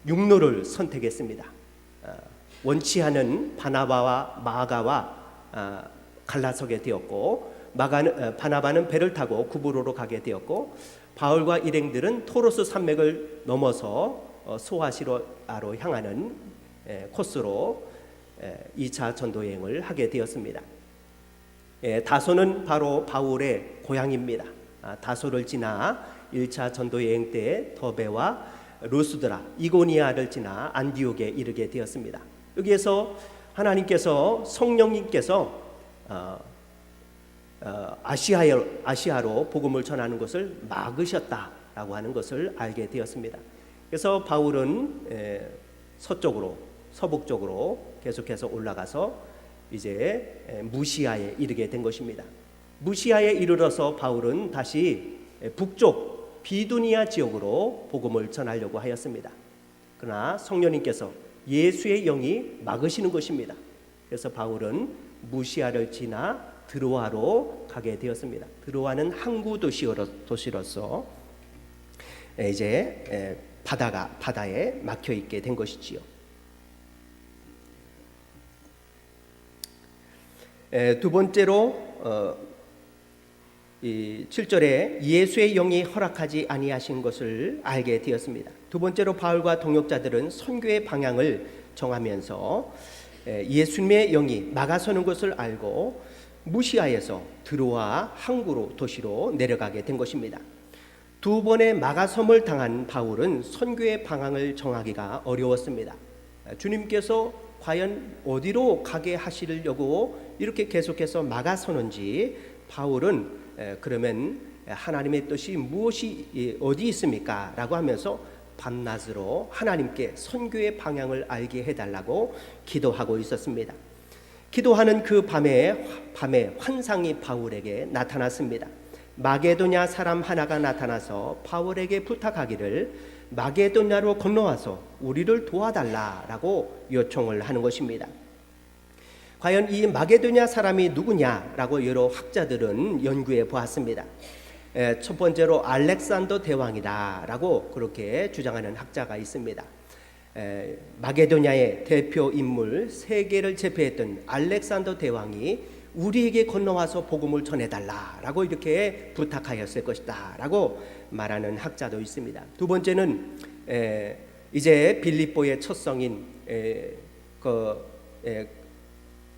육로를 선택했습니다. 원치 않은 바나바와 마가와 갈라서게 되었고, 바나바는 배를 타고 구브로로 가게 되었고, 바울과 일행들은 토로스 산맥을 넘어서 소아시아로 향하는 코스로 2차 전도 여행을 하게 되었습니다. 다소는 바로 바울의 고향입니다. 다소를 지나 1차 전도 여행 때 더베와 루스드라, 이고니아를 지나 안디옥에 이르게 되었습니다. 여기에서 하나님께서, 성령님께서 아시아로 복음을 전하는 것을 막으셨다라고 하는 것을 알게 되었습니다. 그래서 바울은 서북쪽으로 계속해서 올라가서 이제 무시아에 이르게 된 것입니다. 무시아에 이르러서 바울은 다시 북쪽 비두니아 지역으로 복음을 전하려고 하였습니다. 그러나 성령님께서 예수의 영이 막으시는 것입니다. 그래서 바울은 무시아를 지나 드로아로 가게 되었습니다. 드로아는 항구 도시로서 이제 바다에 막혀 있게 된 것이지요. 두 번째로 이 7절에 예수의 영이 허락하지 아니하신 것을 알게 되었습니다. 두 번째로 바울과 동역자들은 선교의 방향을 정하면서 예수님의 영이 막아서는 것을 알고 무시아에서 드로아 항구 도시로 내려가게 된 것입니다. 두 번의 막아섬을 당한 바울은 선교의 방향을 정하기가 어려웠습니다. 주님께서 과연 어디로 가게 하시려고 이렇게 계속해서 막아서는지 바울은 그러면 하나님의 뜻이 무엇이 어디 있습니까? 라고 하면서 밤낮으로 하나님께 선교의 방향을 알게 해달라고 기도하고 있었습니다. 기도하는 그 밤에 환상이 바울에게 나타났습니다. 마게도냐 사람 하나가 나타나서 바울에게 부탁하기를 마게도냐로 건너와서 우리를 도와달라라고 요청을 하는 것입니다. 과연 이 마게도냐 사람이 누구냐라고 여러 학자들은 연구해 보았습니다. 첫 번째로 알렉산더 대왕이다라고 그렇게 주장하는 학자가 있습니다. 마게도냐의 대표 인물 세계를 제패했던 알렉산더 대왕이 우리에게 건너와서 복음을 전해달라라고 이렇게 부탁하였을 것이다라고 말하는 학자도 있습니다. 두 번째는 이제 빌립보의 첫 성인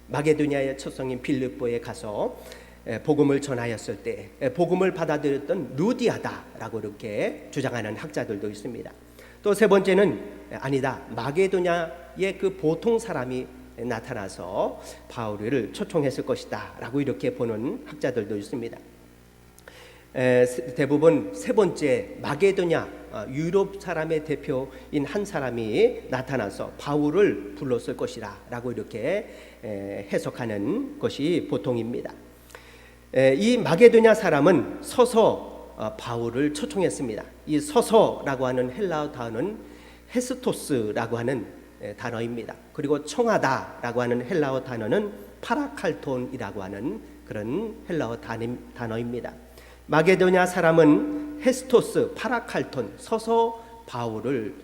마게도냐의 첫 성인 빌립보에 가서 복음을 전하였을 때 복음을 받아들였던 루디아다라고 이렇게 주장하는 학자들도 있습니다. 또 세 번째는 아니다, 마게도냐의 그 보통 사람이 나타나서 바울을 초청했을 것이다 라고 이렇게 보는 학자들도 있습니다. 대부분 세 번째 마게도냐 유럽 사람의 대표인 한 사람이 나타나서 바울을 불렀을 것이라 라고 이렇게 해석하는 것이 보통입니다. 이 마게도냐 사람은 서서 바울을 초청했습니다. 이 서서라고 하는 헬라어 단어는 헤스토스라고 하는 단어입니다. 그리고 청하다라고 하는 헬라어 단어는 파라칼톤이라고 하는 그런 헬라어 단어입니다. 마게도냐 사람은 헤스토스, 파라칼톤, 서서 바울을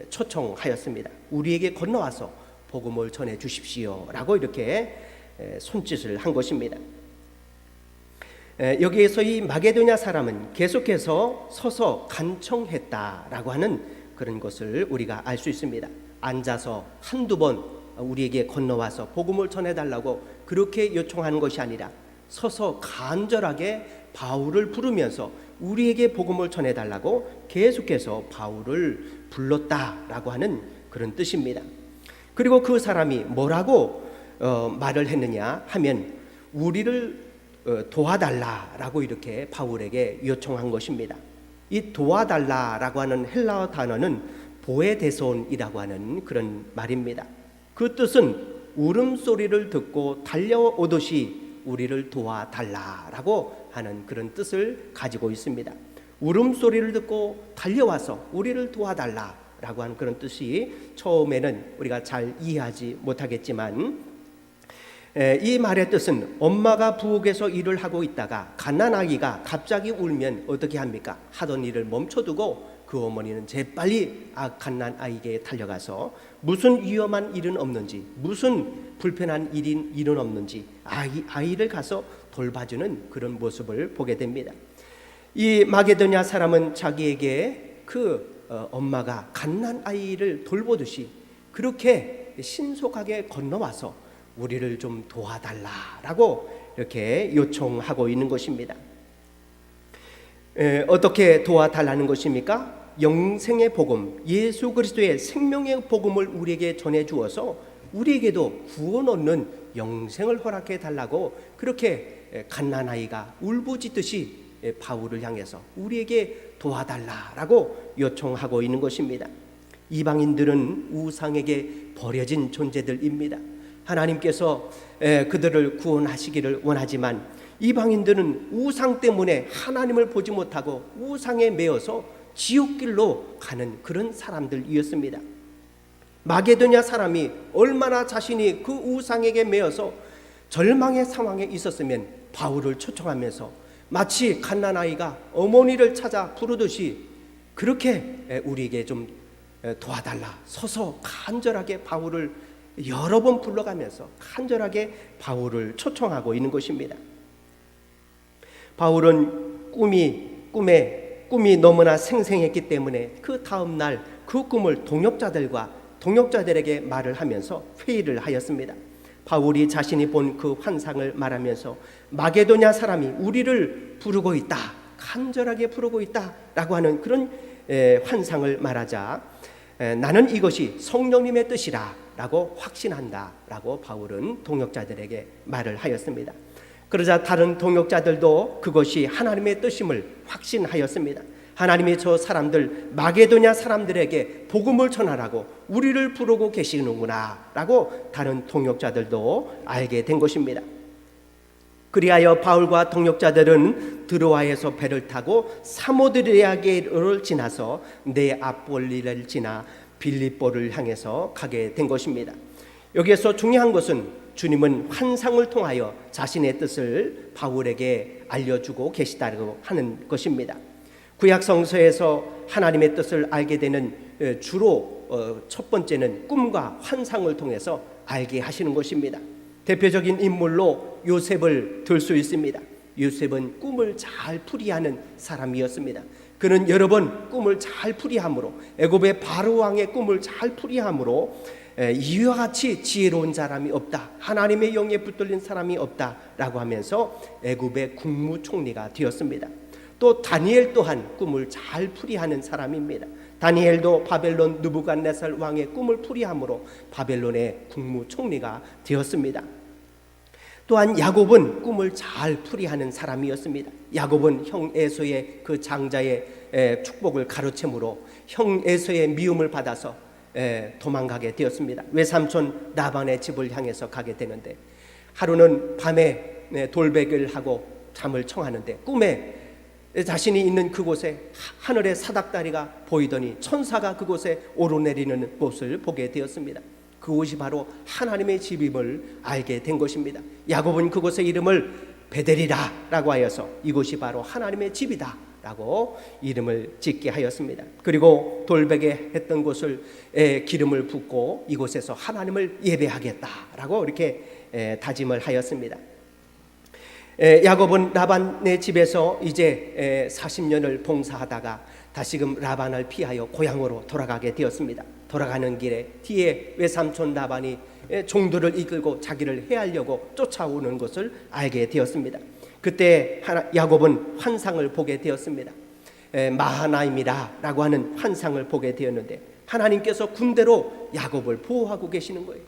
초청하였습니다. 우리에게 건너와서 복음을 전해 주십시오 라고 이렇게 손짓을 한 것입니다. 여기에서 이 마게도냐 사람은 계속해서 서서 간청했다라고 하는 그런 것을 우리가 알 수 있습니다. 앉아서 한두 번 우리에게 건너와서 복음을 전해달라고 그렇게 요청하는 것이 아니라 서서 간절하게 바울을 부르면서 우리에게 복음을 전해달라고 계속해서 바울을 불렀다라고 하는 그런 뜻입니다. 그리고 그 사람이 뭐라고 말을 했느냐 하면 우리를 도와달라라고 이렇게 바울에게 요청한 것입니다. 이 도와달라라고 하는 헬라어 단어는 보에데손이라고 하는 그런 말입니다. 그 뜻은 울음소리를 듣고 달려오듯이 우리를 도와달라라고 하는 그런 뜻을 가지고 있습니다. 울음소리를 듣고 달려와서 우리를 도와달라라고 하는 그런 뜻이 처음에는 우리가 잘 이해하지 못하겠지만 이 말의 뜻은 엄마가 부엌에서 일을 하고 있다가 갓난아기가 갑자기 울면 어떻게 합니까? 하던 일을 멈춰두고 그 어머니는 재빨리 갓난아기에게 달려가서 무슨 위험한 일은 없는지, 무슨 불편한 일은 없는지 아이를 가서 돌봐주는 그런 모습을 보게 됩니다. 이 마게도냐 사람은 자기에게 그 엄마가 갓난아이를 돌보듯이 그렇게 신속하게 건너와서 우리를 좀 도와달라라고 이렇게 요청하고 있는 것입니다. 어떻게 도와달라는 것입니까? 영생의 복음, 예수 그리스도의 생명의 복음을 우리에게 전해 주어서 우리에게도 구원 얻는 영생을 허락해 달라고 그렇게 갓난아이가 울부짖듯이 바울을 향해서 우리에게 도와달라라고 요청하고 있는 것입니다. 이방인들은 우상에게 버려진 존재들입니다. 하나님께서 그들을 구원하시기를 원하지만 이방인들은 우상 때문에 하나님을 보지 못하고 우상에 매여서 지옥길로 가는 그런 사람들이었습니다. 마게도냐 사람이 얼마나 자신이 그 우상에게 매여서 절망의 상황에 있었으면 바울을 초청하면서 마치 갓난아이가 어머니를 찾아 부르듯이 그렇게 우리에게 좀 도와달라 서서 간절하게 바울을 여러 번 불러가면서 간절하게 바울을 초청하고 있는 것입니다. 바울은 꿈이 너무나 생생했기 때문에 그 다음 날 그 꿈을 동역자들에게 말을 하면서 회의를 하였습니다. 바울이 자신이 본 그 환상을 말하면서 마게도냐 사람이 우리를 부르고 있다, 간절하게 부르고 있다라고 하는 그런 환상을 말하자 나는 이것이 성령님의 뜻이라라고 확신한다라고 바울은 동역자들에게 말을 하였습니다. 그러자 다른 동역자들도 그것이 하나님의 뜻임을 확신하였습니다. 하나님이 저 사람들 마게도냐 사람들에게 복음을 전하라고 우리를 부르고 계시는구나 라고 다른 동역자들도 알게 된 것입니다. 그리하여 바울과 동역자들은 드로아에서 배를 타고 사모드리아게를 지나서 네아폴리를 지나 빌립보를 향해서 가게 된 것입니다. 여기에서 중요한 것은 주님은 환상을 통하여 자신의 뜻을 바울에게 알려주고 계시다고 하는 것입니다. 구약성서에서 하나님의 뜻을 알게 되는 주로 첫 번째는 꿈과 환상을 통해서 알게 하시는 것입니다. 대표적인 인물로 요셉을 들 수 있습니다. 요셉은 꿈을 잘 풀이하는 사람이었습니다. 그는 여러 번 꿈을 잘 풀이함으로 애굽의 바로 왕의 꿈을 잘 풀이함으로 이와 같이 지혜로운 사람이 없다, 하나님의 영에 붙들린 사람이 없다라고 하면서 애굽의 국무총리가 되었습니다. 또 다니엘 또한 꿈을 잘 풀이하는 사람입니다. 다니엘도 바벨론 느부갓네살 왕의 꿈을 풀이함으로 바벨론의 국무총리가 되었습니다. 또한 야곱은 꿈을 잘 풀이하는 사람이었습니다. 야곱은 형 에서의 그 장자의 축복을 가로채므로 형 에서의 미움을 받아서 도망가게 되었습니다. 외삼촌 라반의 집을 향해서 가게 되는데 하루는 밤에 돌베개를 하고 잠을 청하는데 꿈에 자신이 있는 그곳에 하늘의 사닥다리가 보이더니 천사가 그곳에 오르내리는 곳을 보게 되었습니다. 그곳이 바로 하나님의 집임을 알게 된 것입니다. 야곱은 그곳의 이름을 베델이라라고 하여서 이곳이 바로 하나님의 집이다 라고 이름을 짓게 하였습니다. 그리고 돌베개 했던 곳을 기름을 붓고 이곳에서 하나님을 예배하겠다라고 이렇게 다짐을 하였습니다. 야곱은 라반의 집에서 이제 40년을 봉사하다가 다시금 라반을 피하여 고향으로 돌아가게 되었습니다. 돌아가는 길에 뒤에 외삼촌 라반이 종들을 이끌고 자기를 해하려고 쫓아오는 것을 알게 되었습니다. 그때 야곱은 환상을 보게 되었습니다. 마하나임이라고 하는 환상을 보게 되었는데 하나님께서 군대로 야곱을 보호하고 계시는 거예요.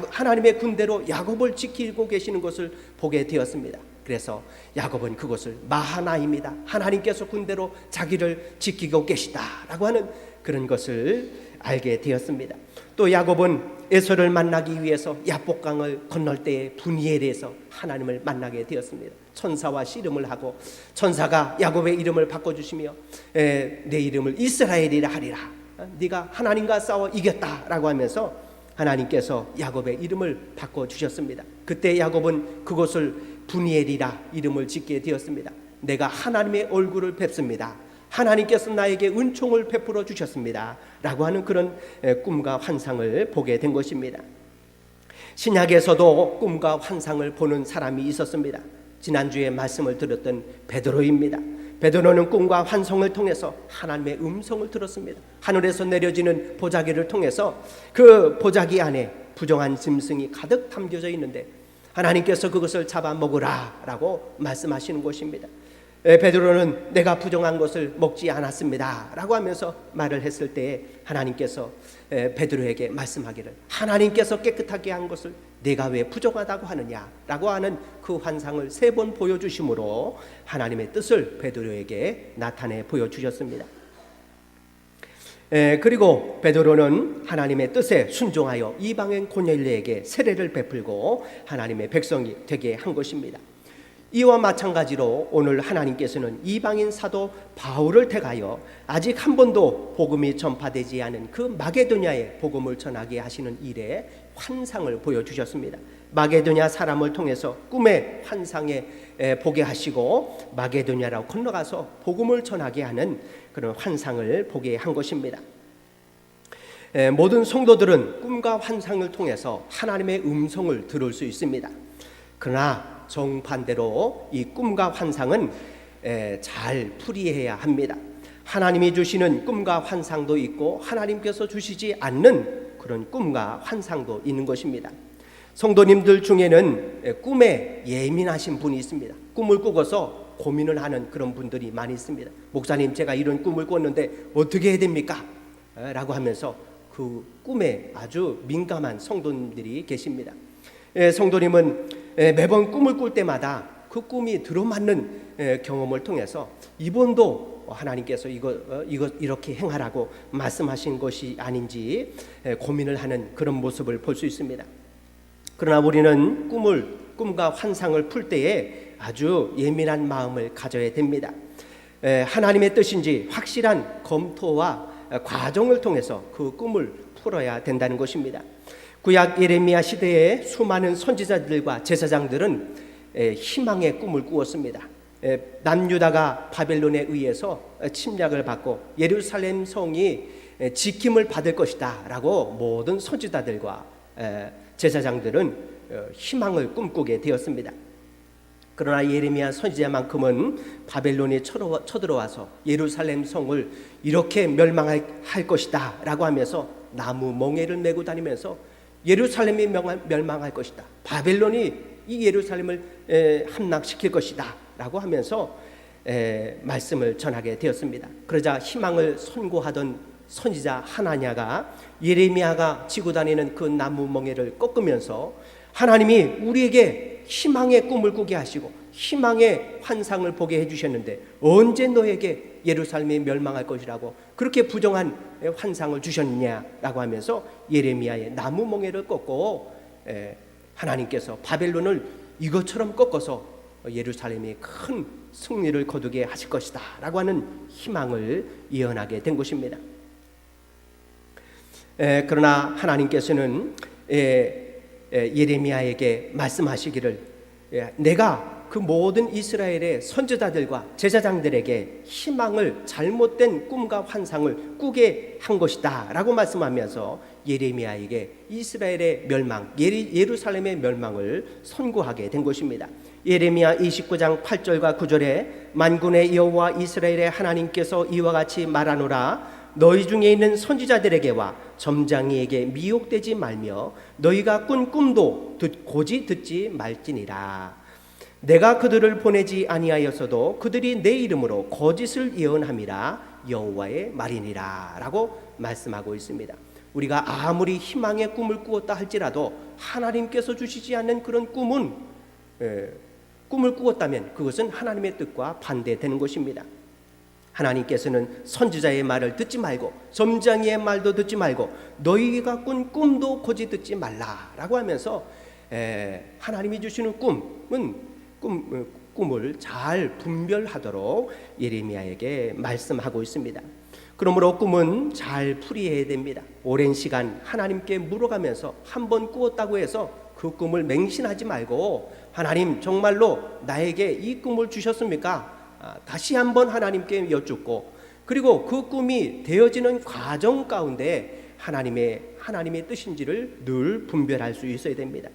하나님의 군대로 야곱을 지키고 계시는 것을 보게 되었습니다. 그래서 야곱은 그것을 마하나임이다, 하나님께서 군대로 자기를 지키고 계시다라고 하는 그런 것을 알게 되었습니다. 또 야곱은 에서를 만나기 위해서 야복강을 건널 때에 분이엘에서 하나님을 만나게 되었습니다. 천사와 씨름을 하고 천사가 야곱의 이름을 바꿔주시며 내 이름을 이스라엘이라 하리라, 네가 하나님과 싸워 이겼다라고 하면서 하나님께서 야곱의 이름을 바꿔주셨습니다. 그때 야곱은 그것을 분이엘이라 이름을 짓게 되었습니다. 내가 하나님의 얼굴을 뵙습니다, 하나님께서 나에게 은총을 베풀어 주셨습니다 라고 하는 그런 꿈과 환상을 보게 된 것입니다. 신약에서도 꿈과 환상을 보는 사람이 있었습니다. 지난주에 말씀을 들었던 베드로입니다. 베드로는 꿈과 환상을 통해서 하나님의 음성을 들었습니다. 하늘에서 내려지는 보자기를 통해서 그 보자기 안에 부정한 짐승이 가득 담겨져 있는데 하나님께서 그것을 잡아먹으라 라고 말씀하시는 것입니다. 베드로는 내가 부정한 것을 먹지 않았습니다 라고 하면서 말을 했을 때 하나님께서 베드로에게 말씀하기를 하나님께서 깨끗하게 한 것을 내가 왜 부정하다고 하느냐 라고 하는 그 환상을 3번 보여주심으로 하나님의 뜻을 베드로에게 나타내 보여주셨습니다. 그리고 베드로는 하나님의 뜻에 순종하여 이방인 고넬료에게 세례를 베풀고 하나님의 백성이 되게 한 것입니다. 이와 마찬가지로 오늘 하나님께서는 이방인 사도 바울을 택하여 아직 한 번도 복음이 전파되지 않은 그 마게도냐에 복음을 전하게 하시는 일에 환상을 보여주셨습니다. 마게도냐 사람을 통해서 꿈의 환상에 보게 하시고 마게도냐라고 건너가서 복음을 전하게 하는 그런 환상을 보게 한 것입니다. 모든 성도들은 꿈과 환상을 통해서 하나님의 음성을 들을 수 있습니다. 그러나 정반대로 이 꿈과 환상은 잘 풀이해야 합니다. 하나님이 주시는 꿈과 환상도 있고 하나님께서 주시지 않는 그런 꿈과 환상도 있는 것입니다. 성도님들 중에는 꿈에 예민하신 분이 있습니다. 꿈을 꾸고서 고민을 하는 그런 분들이 많이 있습니다. 목사님, 제가 이런 꿈을 꿨는데 어떻게 해야 됩니까? 라고 하면서 그 꿈에 아주 민감한 성도님들이 계십니다. 성도님은 매번 꿈을 꿀 때마다 그 꿈이 들어맞는 경험을 통해서 이번도 하나님께서 이거 이렇게 행하라고 말씀하신 것이 아닌지 고민을 하는 그런 모습을 볼 수 있습니다. 그러나 우리는 꿈과 환상을 풀 때에 아주 예민한 마음을 가져야 됩니다. 하나님의 뜻인지 확실한 검토와 과정을 통해서 그 꿈을 풀어야 된다는 것입니다. 구약 예레미야 시대에 수많은 선지자들과 제사장들은 희망의 꿈을 꾸었습니다. 남유다가 바벨론에 의해서 침략을 받고 예루살렘 성이 지킴을 받을 것이다 라고 모든 선지자들과 제사장들은 희망을 꿈꾸게 되었습니다. 그러나 예레미야 선지자만큼은 바벨론이 쳐들어와서 예루살렘 성을 이렇게 멸망할 것이다 라고 하면서 나무 멍에를 메고 다니면서 예루살렘이 멸망할 것이다, 바벨론이 이 예루살렘을 함락시킬 것이다 라고 하면서 말씀을 전하게 되었습니다. 그러자 희망을 선고하던 선지자 하나냐가 예레미야가 지고 다니는 그 나무 멍에를 꺾으면서 하나님이 우리에게 희망의 꿈을 꾸게 하시고 희망의 환상을 보게 해주셨는데 언제 너에게 예루살렘이 멸망할 것이라고 그렇게 부정한 환상을 주셨느냐라고 하면서 예레미야의 나무 멍에를 꺾고 하나님께서 바벨론을 이것처럼 꺾어서 예루살렘이 큰 승리를 거두게 하실 것이다 라고 하는 희망을 예언하게 된 것입니다. 그러나 하나님께서는 예레미야에게 말씀하시기를 내가 그 모든 이스라엘의 선지자들과 제사장들에게 희망을 잘못된 꿈과 환상을 꾸게 한 것이다 라고 말씀하면서 예레미야에게 이스라엘의 멸망, 예루살렘의 멸망을 선고하게 된 것입니다. 예레미야 29장 8절과 9절에 만군의 여호와 이스라엘의 하나님께서 이와 같이 말하노라 너희 중에 있는 선지자들에게와 점장이에게 미혹되지 말며 너희가 꾼 꿈도 고지 듣지 말지니라. 내가 그들을 보내지 아니하였어도 그들이 내 이름으로 거짓을 예언함이라 여호와의 말이니라 라고 말씀하고 있습니다. 우리가 아무리 희망의 꿈을 꾸었다 할지라도 하나님께서 주시지 않는 그런 꿈을 꾸었다면 그것은 하나님의 뜻과 반대되는 것입니다. 하나님께서는 선지자의 말을 듣지 말고 점장이의 말도 듣지 말고 너희가 꾼 꿈도 고지 듣지 말라라고 하면서 하나님이 주시는 꿈을 잘 분별하도록 예레미야에게 말씀하고 있습니다. 그러므로 꿈은 잘 풀이해야 됩니다. 오랜 시간 하나님께 물어가면서 한 번 꾸었다고 해서 그 꿈을 맹신하지 말고 하나님 정말로 나에게 이 꿈을 주셨습니까? 다시 한번 하나님께 여쭙고 그리고 그 꿈이 되어지는 과정 가운데 하나님의 뜻인지를 늘 분별할 수 있어야 됩니다.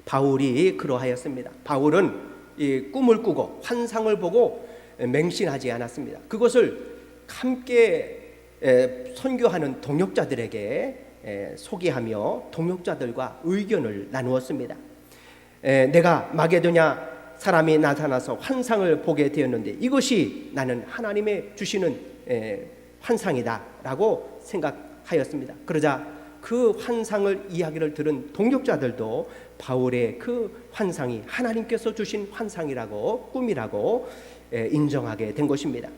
바울이 그러하였습니다. 바울은 이 꿈을 꾸고 환상을 보고 맹신하지 않았습니다. 그것을 함께 선교하는 동역자들에게 소개하며 동역자들과 의견을 나누었습니다. 내가 마게도냐 사람이 나타나서 환상을 보게 되었는데 이것이 나는 하나님의 주시는 환상이다라고 생각하였습니다. 그러자 그 환상을 이야기를 들은 동역자들도 바울의 그 환상이 하나님께서 주신 환상이라고 꿈이라고 인정하게 된 것입니다.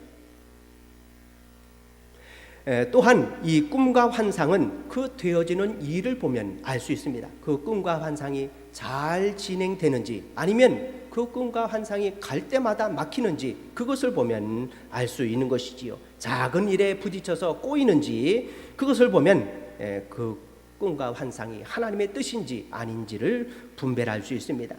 또한 이 꿈과 환상은 그 되어지는 일을 보면 알 수 있습니다. 그 꿈과 환상이 잘 진행되는지 아니면 그 꿈과 환상이 갈 때마다 막히는지 그것을 보면 알 수 있는 것이지요. 작은 일에 부딪혀서 꼬이는지 그것을 보면 그 꿈과 환상이 하나님의 뜻인지 아닌지를 분별할 수 있습니다.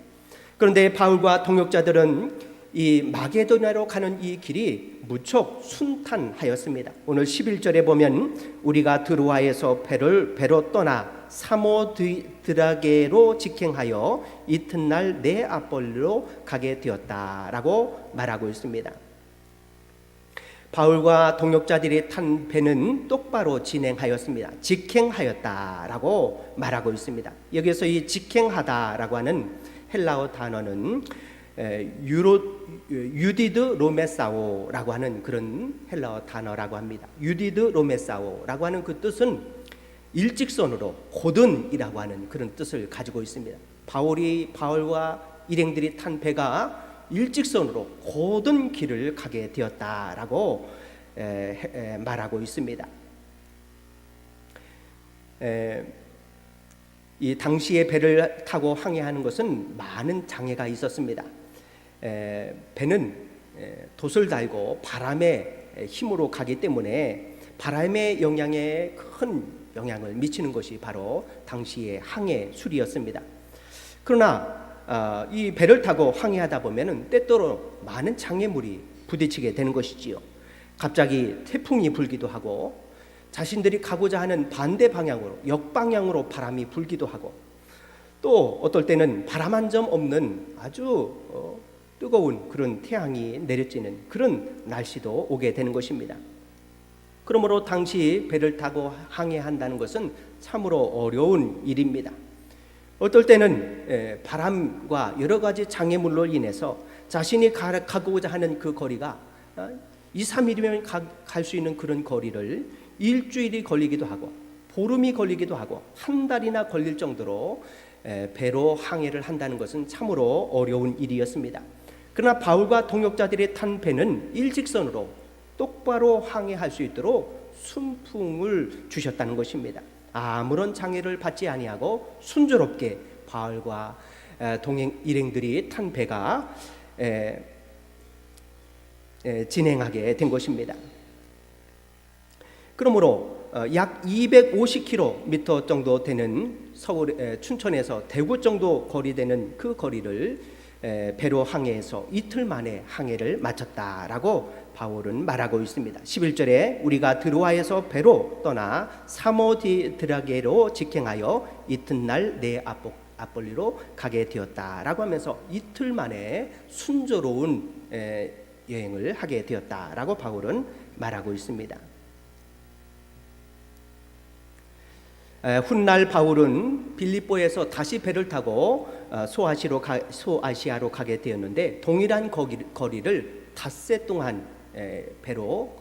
그런데 바울과 동역자들은 이 마게도냐로 가는 이 길이 무척 순탄하였습니다. 오늘 11절에 보면 우리가 드로아에서 배로 떠나 사모드라게로 직행하여 이튿날 네아폴리로 가게 되었다라고 말하고 있습니다. 바울과 동역자들이 탄 배는 똑바로 진행하였습니다. 직행하였다라고 말하고 있습니다. 여기서 이 직행하다라고 하는 헬라어 단어는 유디드 로메사오라고 하는 그런 헬라어 단어라고 합니다. 유디드 로메사오라고 하는 그 뜻은 일직선으로 고든이라고 하는 그런 뜻을 가지고 있습니다. 바울과 일행들이 탄 배가 일직선으로 고든 길을 가게 되었다라고 말하고 있습니다. 이 당시에 배를 타고 항해하는 것은 많은 장애가 있었습니다. 배는 돛을 달고 바람의 힘으로 가기 때문에 바람의 영향에 큰 영향을 미치는 것이 바로 당시의 항해 술이었습니다. 그러나 이 배를 타고 항해하다 보면은 때때로 많은 장애물이 부딪히게 되는 것이지요. 갑자기 태풍이 불기도 하고 자신들이 가고자 하는 반대 방향으로 역방향으로 바람이 불기도 하고 또 어떨 때는 바람 한 점 없는 아주 뜨거운 그런 태양이 내려지는 그런 날씨도 오게 되는 것입니다. 그러므로 당시 배를 타고 항해한다는 것은 참으로 어려운 일입니다. 어떨 때는 바람과 여러 가지 장애물로 인해서 자신이 가고자 하는 그 거리가 2, 3일이면 갈 수 있는 그런 거리를 일주일이 걸리기도 하고 보름이 걸리기도 하고 한 달이나 걸릴 정도로 배로 항해를 한다는 것은 참으로 어려운 일이었습니다. 그러나 바울과 동역자들이 탄 배는 일직선으로 똑바로 항해할 수 있도록 순풍을 주셨다는 것입니다. 아무런 장애를 받지 아니하고 순조롭게 바울과 일행들이 탄 배가 진행하게 된 것입니다. 그러므로 약 250km 정도 되는 춘천에서 대구 정도 거리 되는 그 거리를 배로 항해해서 이틀 만에 항해를 마쳤다라고 바울은 말하고 있습니다. 11절에 우리가 드로아에서 배로 떠나 사모드라게로 직행하여 이튿날 네아폴리로 가게 되었다라고 하면서 이틀 만에 순조로운 여행을 하게 되었다라고 바울은 말하고 있습니다. 훗날 바울은 빌립보에서 다시 배를 타고 소아시아로 가게 되었는데 동일한 거리를 닷새 동안 배로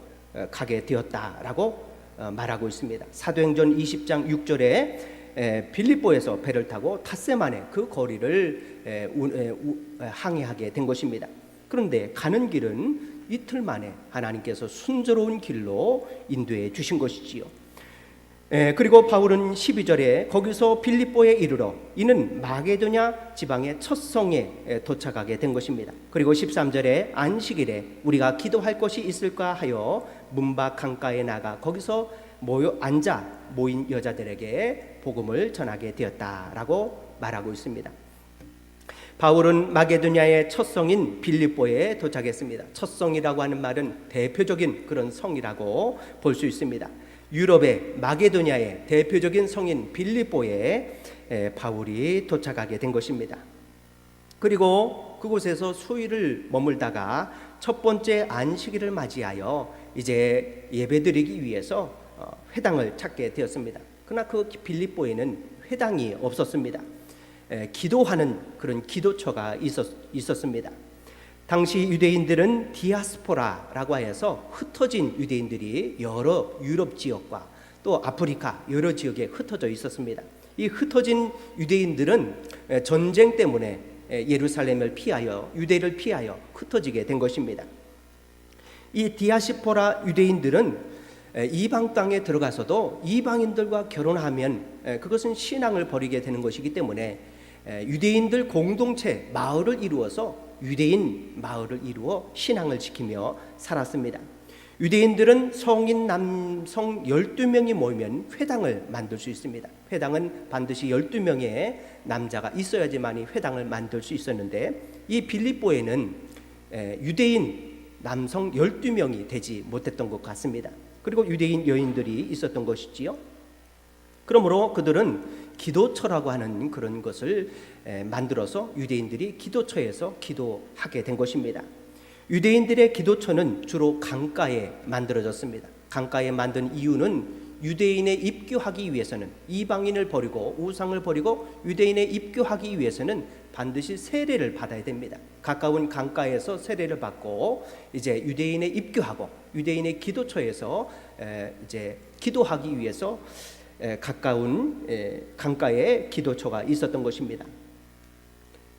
가게 되었다라고 말하고 있습니다. 사도행전 20장 6절에 빌립보에서 배를 타고 닷새 만에 그 거리를 항해하게 된 것입니다. 그런데 가는 길은 이틀 만에 하나님께서 순조로운 길로 인도해 주신 것이지요. 그리고 바울은 12절에 거기서 빌립보에 이르러 이는 마게도냐 지방의 첫 성에 도착하게 된 것입니다. 그리고 13절에 안식일에 우리가 기도할 것이 있을까 하여 문밖 강가에 나가 거기서 모인 여자들에게 복음을 전하게 되었다라고 말하고 있습니다. 바울은 마게도냐의 첫 성인 빌립보에 도착했습니다. 첫 성이라고 하는 말은 대표적인 그런 성이라고 볼 수 있습니다. 유럽의 마게도냐의 대표적인 성인 빌립보에 바울이 도착하게 된 것입니다. 그리고 그곳에서 수일을 머물다가 첫 번째 안식일을 맞이하여 이제 예배드리기 위해서 회당을 찾게 되었습니다. 그러나 그 빌립보에는 회당이 없었습니다. 기도하는 그런 기도처가 있었습니다. 당시 유대인들은 디아스포라라고 해서 흩어진 유대인들이 여러 유럽 지역과 또 아프리카 여러 지역에 흩어져 있었습니다. 이 흩어진 유대인들은 전쟁 때문에 예루살렘을 피하여 유대를 피하여 흩어지게 된 것입니다. 이 디아스포라 유대인들은 이방 땅에 들어가서도 이방인들과 결혼하면 그것은 신앙을 버리게 되는 것이기 때문에 유대인들 공동체 마을을 이루어서 유대인 마을을 이루어 신앙을 지키며 살았습니다. 유대인들은 성인 남성 12명이 모이면 회당을 만들 수 있습니다. 회당은 반드시 12명의 남자가 있어야지만이 회당을 만들 수 있었는데 이 빌립보에는 유대인 남성 12명이 되지 못했던 것 같습니다. 그리고 유대인 여인들이 있었던 것이지요. 그러므로 그들은 기도처라고 하는 그런 것을 만들어서 유대인들이 기도처에서 기도하게 된 것입니다. 유대인들의 기도처는 주로 강가에 만들어졌습니다. 강가에 만든 이유는 유대인에 입교하기 위해서는 이방인을 버리고 우상을 버리고 유대인에 입교하기 위해서는 반드시 세례를 받아야 됩니다. 가까운 강가에서 세례를 받고 이제 유대인에 입교하고 유대인의 기도처에서 이제 기도하기 위해서 가까운 강가에 기도처가 있었던 것입니다.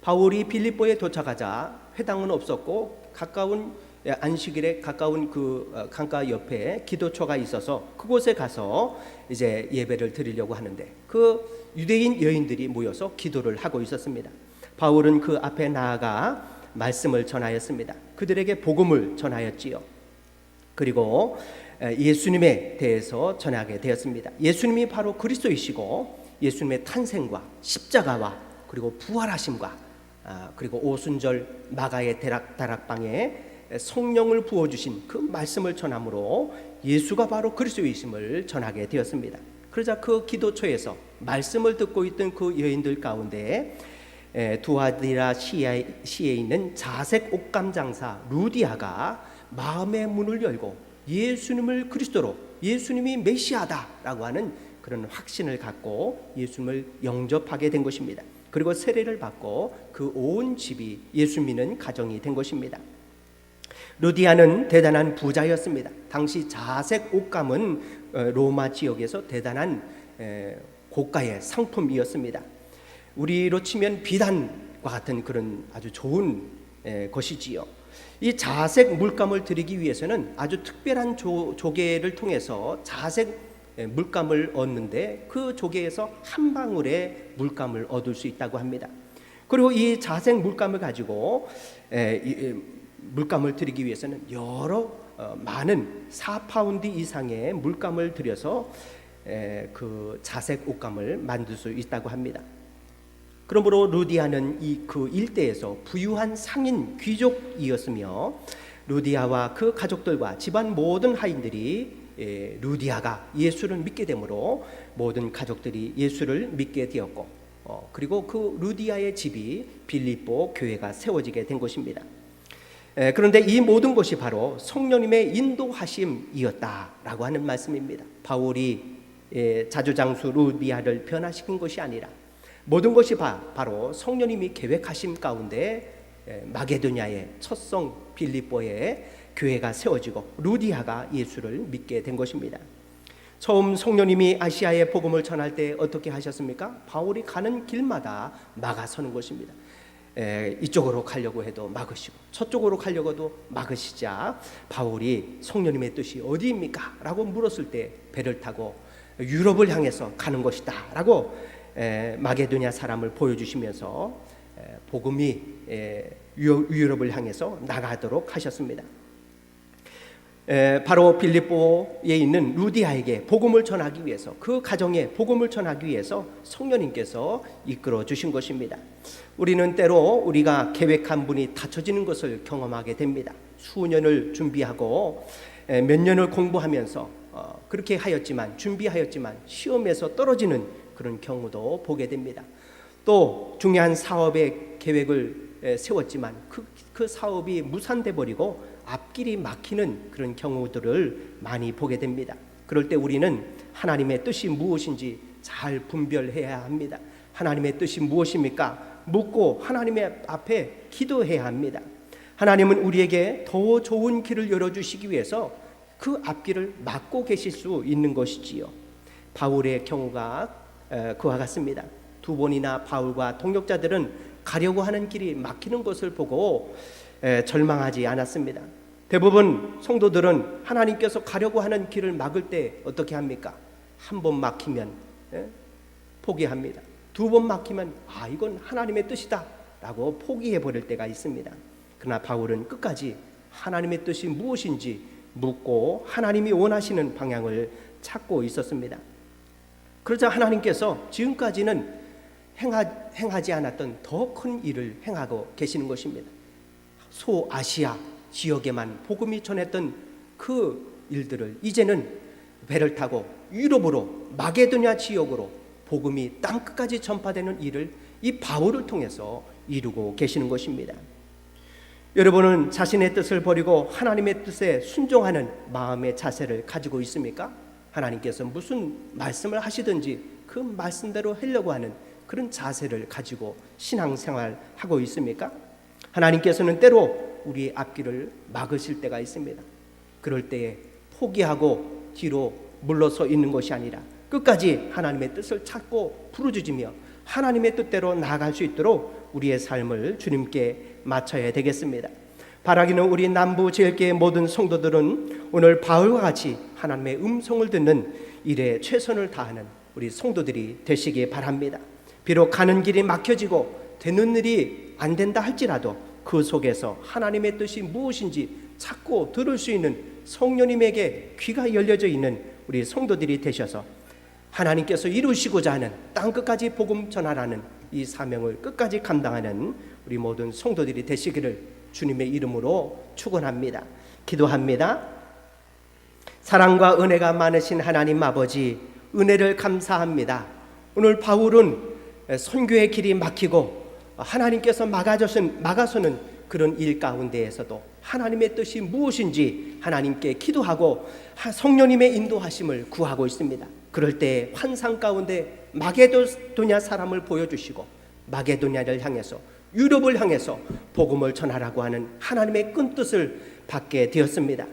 바울이 빌립보에 도착하자 회당은 없었고 가까운 안식일에 가까운 그 강가 옆에 기도처가 있어서 그곳에 가서 이제 예배를 드리려고 하는데 그 유대인 여인들이 모여서 기도를 하고 있었습니다. 바울은 그 앞에 나아가 말씀을 전하였습니다. 그들에게 복음을 전하였지요. 그리고 예수님에 대해서 전하게 되었습니다. 예수님이 바로 그리스도이시고 예수님의 탄생과 십자가와 그리고 부활하심과 그리고 오순절 마가의 다락방에 성령을 부어주신 그 말씀을 전함으로 예수가 바로 그리스도이심을 전하게 되었습니다. 그러자 그 기도처에서 말씀을 듣고 있던 그 여인들 가운데 두아디라 시에 있는 자색 옷감 장사 루디아가 마음의 문을 열고 예수님을 그리스도로 예수님이 메시아다라고 하는 그런 확신을 갖고 예수님을 영접하게 된 것입니다. 그리고 세례를 받고 그 온 집이 예수 믿는 가정이 된 것입니다. 루디아는 대단한 부자였습니다. 당시 자색 옷감은 로마 지역에서 대단한 고가의 상품이었습니다. 우리로 치면 비단과 같은 그런 아주 좋은 것이지요. 이 자색 물감을 드리기 위해서는 아주 특별한 조개를 통해서 자색 물감을 얻는데 그 조개에서 한 방울의 물감을 얻을 수 있다고 합니다. 그리고 이 자색 물감을 가지고 물감을 드리기 위해서는 여러 많은 4파운드 이상의 물감을 들여서 그 자색 옷감을 만들 수 있다고 합니다. 그러므로 루디아는 그 일대에서 부유한 상인 귀족이었으며 루디아와 그 가족들과 집안 모든 하인들이 루디아가 예수를 믿게 되므로 모든 가족들이 예수를 믿게 되었고 그리고 그 루디아의 집이 빌립보 교회가 세워지게 된 것입니다. 그런데 이 모든 것이 바로 성령님의 인도하심이었다라고 하는 말씀입니다. 바울이 자주장수 루디아를 변화시킨 것이 아니라 모든 것이 바로 성령님이 계획하심 가운데 마게도냐의 첫성 빌립보에 교회가 세워지고 루디아가 예수를 믿게 된 것입니다. 처음 성령님이 아시아의 복음을 전할 때 어떻게 하셨습니까? 바울이 가는 길마다 막아서는 것입니다. 이쪽으로 가려고 해도 막으시고 저쪽으로 가려고 해도 막으시자 바울이 성령님의 뜻이 어디입니까? 라고 물었을 때 배를 타고 유럽을 향해서 가는 것이다 라고 마게도냐 사람을 보여주시면서 복음이 유럽을 향해서 나가도록 하셨습니다. 바로 빌립보에 있는 루디아에게 복음을 전하기 위해서 그 가정에 복음을 전하기 위해서 성령님께서 이끌어 주신 것입니다. 우리는 때로 우리가 계획한 분이 닫혀지는 것을 경험하게 됩니다. 수년을 준비하고 몇 년을 공부하면서 그렇게 하였지만 준비하였지만 시험에서 떨어지는 그런 경우도 보게 됩니다. 또 중요한 사업의 계획을 세웠지만 그 사업이 무산돼 버리고 앞길이 막히는 그런 경우들을 많이 보게 됩니다. 그럴 때 우리는 하나님의 뜻이 무엇인지 잘 분별해야 합니다. 하나님의 뜻이 무엇입니까? 묻고 하나님의 앞에 기도해야 합니다. 하나님은 우리에게 더 좋은 길을 열어주시기 위해서 그 앞길을 막고 계실 수 있는 것이지요. 바울의 경우가 그와 같습니다. 두 번이나 바울과 동역자들은 가려고 하는 길이 막히는 것을 보고 절망하지 않았습니다. 대부분 성도들은 하나님께서 가려고 하는 길을 막을 때 어떻게 합니까? 한 번 막히면 포기합니다. 두 번 막히면 이건 하나님의 뜻이다 라고 포기해 버릴 때가 있습니다. 그러나 바울은 끝까지 하나님의 뜻이 무엇인지 묻고 하나님이 원하시는 방향을 찾고 있었습니다. 그러자 하나님께서 지금까지는 행하지 않았던 더 큰 일을 행하고 계시는 것입니다. 소아시아 지역에만 복음이 전했던 그 일들을 이제는 배를 타고 유럽으로 마게도냐 지역으로 복음이 땅끝까지 전파되는 일을 이 바울을 통해서 이루고 계시는 것입니다. 여러분은 자신의 뜻을 버리고 하나님의 뜻에 순종하는 마음의 자세를 가지고 있습니까? 하나님께서 무슨 말씀을 하시든지 그 말씀대로 하려고 하는 그런 자세를 가지고 신앙생활하고 있습니까? 하나님께서는 때로 우리의 앞길을 막으실 때가 있습니다. 그럴 때에 포기하고 뒤로 물러서 있는 것이 아니라 끝까지 하나님의 뜻을 찾고 부르짖으며 하나님의 뜻대로 나아갈 수 있도록 우리의 삶을 주님께 맞춰야 되겠습니다. 바라기는 우리 남부제일교회 모든 성도들은 오늘 바울과 같이 하나님의 음성을 듣는 일에 최선을 다하는 우리 성도들이 되시기 바랍니다. 비록 가는 길이 막혀지고 되는 일이 안 된다 할지라도 그 속에서 하나님의 뜻이 무엇인지 찾고 들을 수 있는 성령님에게 귀가 열려져 있는 우리 성도들이 되셔서 하나님께서 이루시고자 하는 땅끝까지 복음 전하라는 이 사명을 끝까지 감당하는 우리 모든 성도들이 되시기를 주님의 이름으로 축원합니다. 기도합니다. 사랑과 은혜가 많으신 하나님 아버지, 은혜를 감사합니다. 오늘 바울은 선교의 길이 막히고 하나님께서 막아서는 그런 일 가운데에서도 하나님의 뜻이 무엇인지 하나님께 기도하고 성령님의 인도하심을 구하고 있습니다. 그럴 때 환상 가운데 마게도냐 사람을 보여주시고 마게도냐를 향해서 유럽을 향해서 복음을 전하라고 하는 하나님의 큰 뜻을 받게 되었습니다.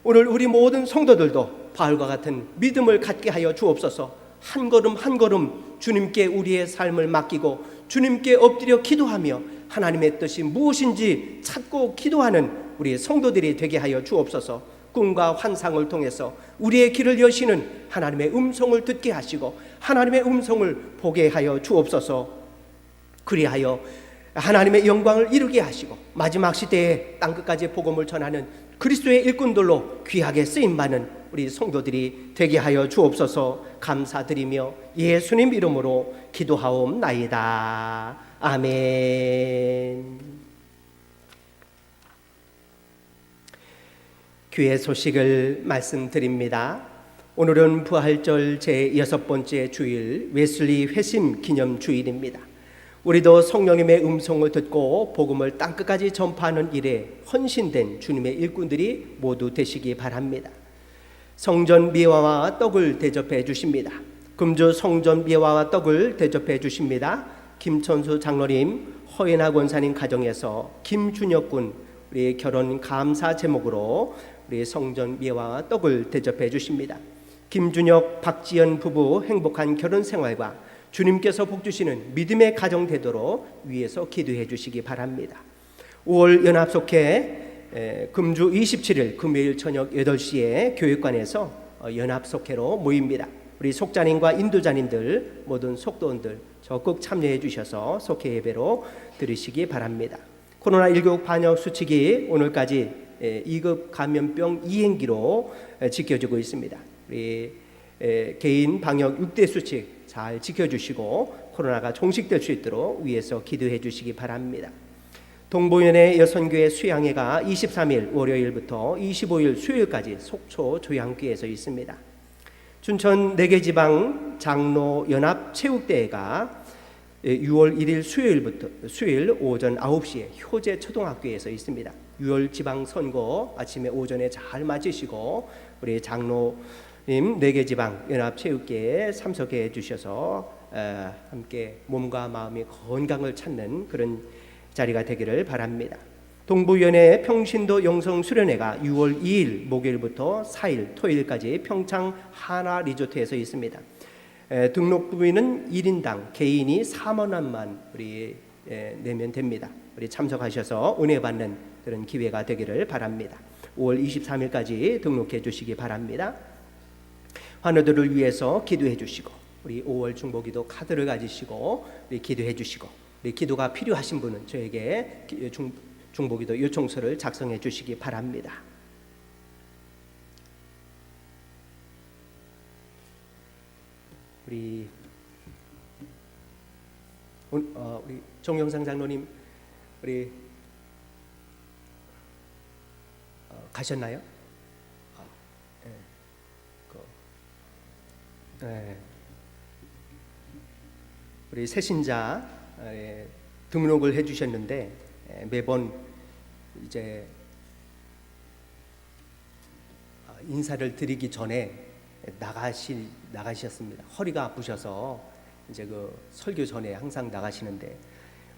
오늘 우리 모든 성도들도 바울과 같은 믿음을 갖게 하여 주옵소서. 한 걸음 한 걸음 주님께 우리의 삶을 맡기고 주님께 엎드려 기도하며 하나님의 뜻이 무엇인지 찾고 기도하는 우리 성도들이 되게 하여 주옵소서. 꿈과 환상을 통해서 우리의 길을 여시는 하나님의 음성을 듣게 하시고 하나님의 음성을 보게 하여 주옵소서. 그리하여 하나님의 영광을 이루게 하시고 마지막 시대에 땅끝까지 복음을 전하는 그리스도의 일꾼들로 귀하게 쓰임받는 우리 성도들이 되게 하여 주옵소서. 감사드리며 예수님 이름으로 기도하옵나이다. 아멘. 교회 소식을 말씀드립니다. 오늘은 부활절 제6번째 주일 웨슬리 회심 기념 주일입니다. 우리도 성령님의 음성을 듣고 복음을 땅끝까지 전파하는 일에 헌신된 주님의 일꾼들이 모두 되시기 바랍니다. 성전 미화와 떡을 대접해 주십니다. 금주 성전 미화와 떡을 대접해 주십니다. 김천수 장로님, 허인하 권사님 가정에서 김준혁 군 우리 결혼 감사 제목으로 우리 성전 미화와 떡을 대접해 주십니다. 김준혁, 박지연 부부 행복한 결혼 생활과 주님께서 복 주시는 믿음의 가정 되도록 위에서 기도해 주시기 바랍니다. 5월 연합속회 금주 27일 금요일 저녁 8시에 교육관에서 연합속회로 모입니다. 우리 속자님과 인도자님들 모든 속도원들 적극 참여해 주셔서 속회 예배로 들으시기 바랍니다. 코로나19 방역 수칙이 오늘까지 2급 감염병 이행기로 지켜지고 있습니다. 우리 개인 방역 6대 수칙 잘 지켜주시고 코로나가 종식될 수 있도록 위에서 기도해 주시기 바랍니다. 동보연의 여선교회 수양회가 23일 월요일부터 25일 수요일까지 속초 조양교에서 있습니다. 춘천 4개 지방 장로 연합 체육대회가 6월 1일 수요일 오전 9시에 효재 초등학교에서 있습니다. 6월 지방선거 아침에 오전에 잘 마치시고 우리 장로님 4개 지방 연합체육회에 참석해 주셔서 함께 몸과 마음의 건강을 찾는 그런 자리가 되기를 바랍니다. 동부연회 평신도 영성수련회가 6월 2일 목요일부터 4일 토요일까지 평창 하나 리조트에서 있습니다. 등록비는 1인당 개인이 4만 원만 우리 내면 됩니다. 우리 참석하셔서 은혜 받는 그런 기회가 되기를 바랍니다. 5월 23일까지 등록해 주시기 바랍니다. 환우들을 위해서 기도해 주시고 우리 5월 중보기도 카드를 가지시고 우리 기도해 주시고 우리 기도가 필요하신 분은 저에게 중보기도 요청서를 작성해 주시기 바랍니다. 우리 정영상 장로님 우리 가셨나요? 우리 새신자 등록을 해주셨는데 매번 이제 인사를 드리기 전에 나가셨습니다. 허리가 아프셔서 이제 그 설교 전에 항상 나가시는데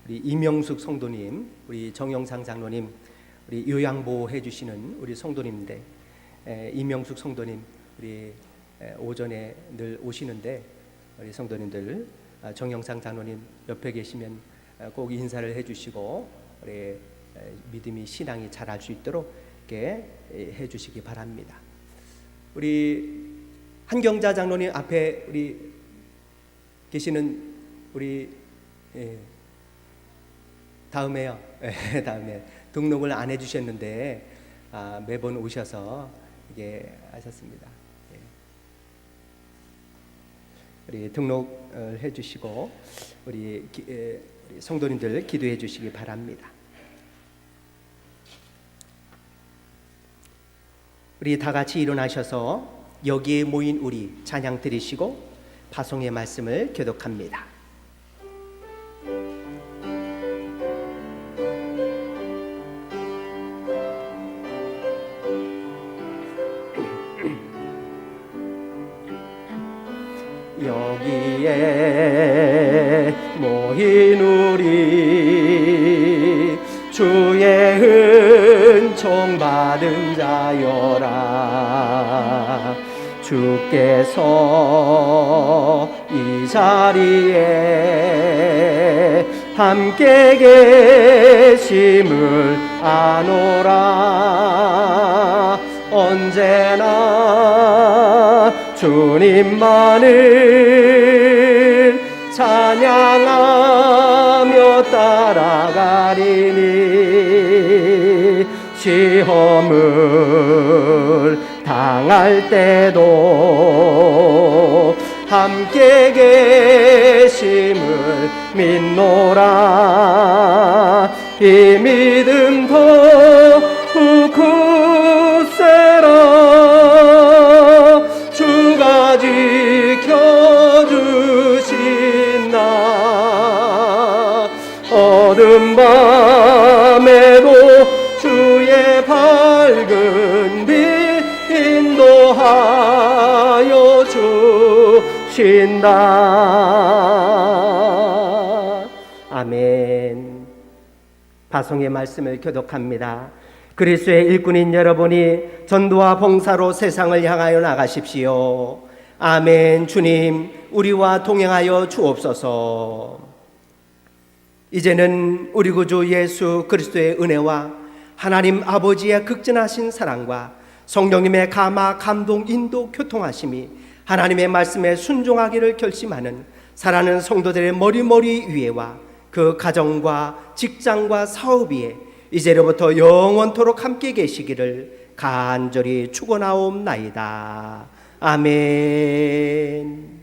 우리 이명숙 성도님, 우리 정영상 장로님, 우리 요양보호 해주시는 우리 성도님인데 이명숙 성도님 우리 오전에 늘 오시는데 우리 성도님들 정영상 장로님 옆에 계시면 꼭 인사를 해주시고 우리 믿음이 신앙이 자랄 수 있도록 이렇게 해주시기 바랍니다. 우리 한경자 장로님 앞에 우리 계시는 우리 다음에요. 다음에 등록을 안 해주셨는데 매번 오셔서 이게 하셨습니다. 우리 등록을 해주시고 우리 성도님들 기도해 주시기 바랍니다. 우리 다 같이 일어나셔서 여기에 모인 우리 찬양 드리시고 파송의 말씀을 교독합니다. 여기에 모인 우리 주의 은총 받은 자여라. 주께서 이 자리에 함께 계심을 아노라. 언제나 주님만을 찬양하며 따라가리니 시험을 당할 때도 함께 계심을 믿노라. 이 믿음 더욱 굳세라. 주가 지켜주신다. 어둠 밤에도 주의 밝은 빛 인도하여 주신다. 아멘. 파송의 말씀을 교독합니다. 그리스도의 일꾼인 여러분이 전도와 봉사로 세상을 향하여 나가십시오. 아멘. 주님, 우리와 동행하여 주옵소서. 이제는 우리 구주 예수 그리스도의 은혜와 하나님 아버지의 극진하신 사랑과 성령님의 감화, 감동, 인도, 교통하심이 하나님의 말씀에 순종하기를 결심하는 사랑하는 성도들의 머리머리 위에와 그 가정과 직장과 사업 위에 이제로부터 영원토록 함께 계시기를 간절히 축원하옵나이다. 아멘.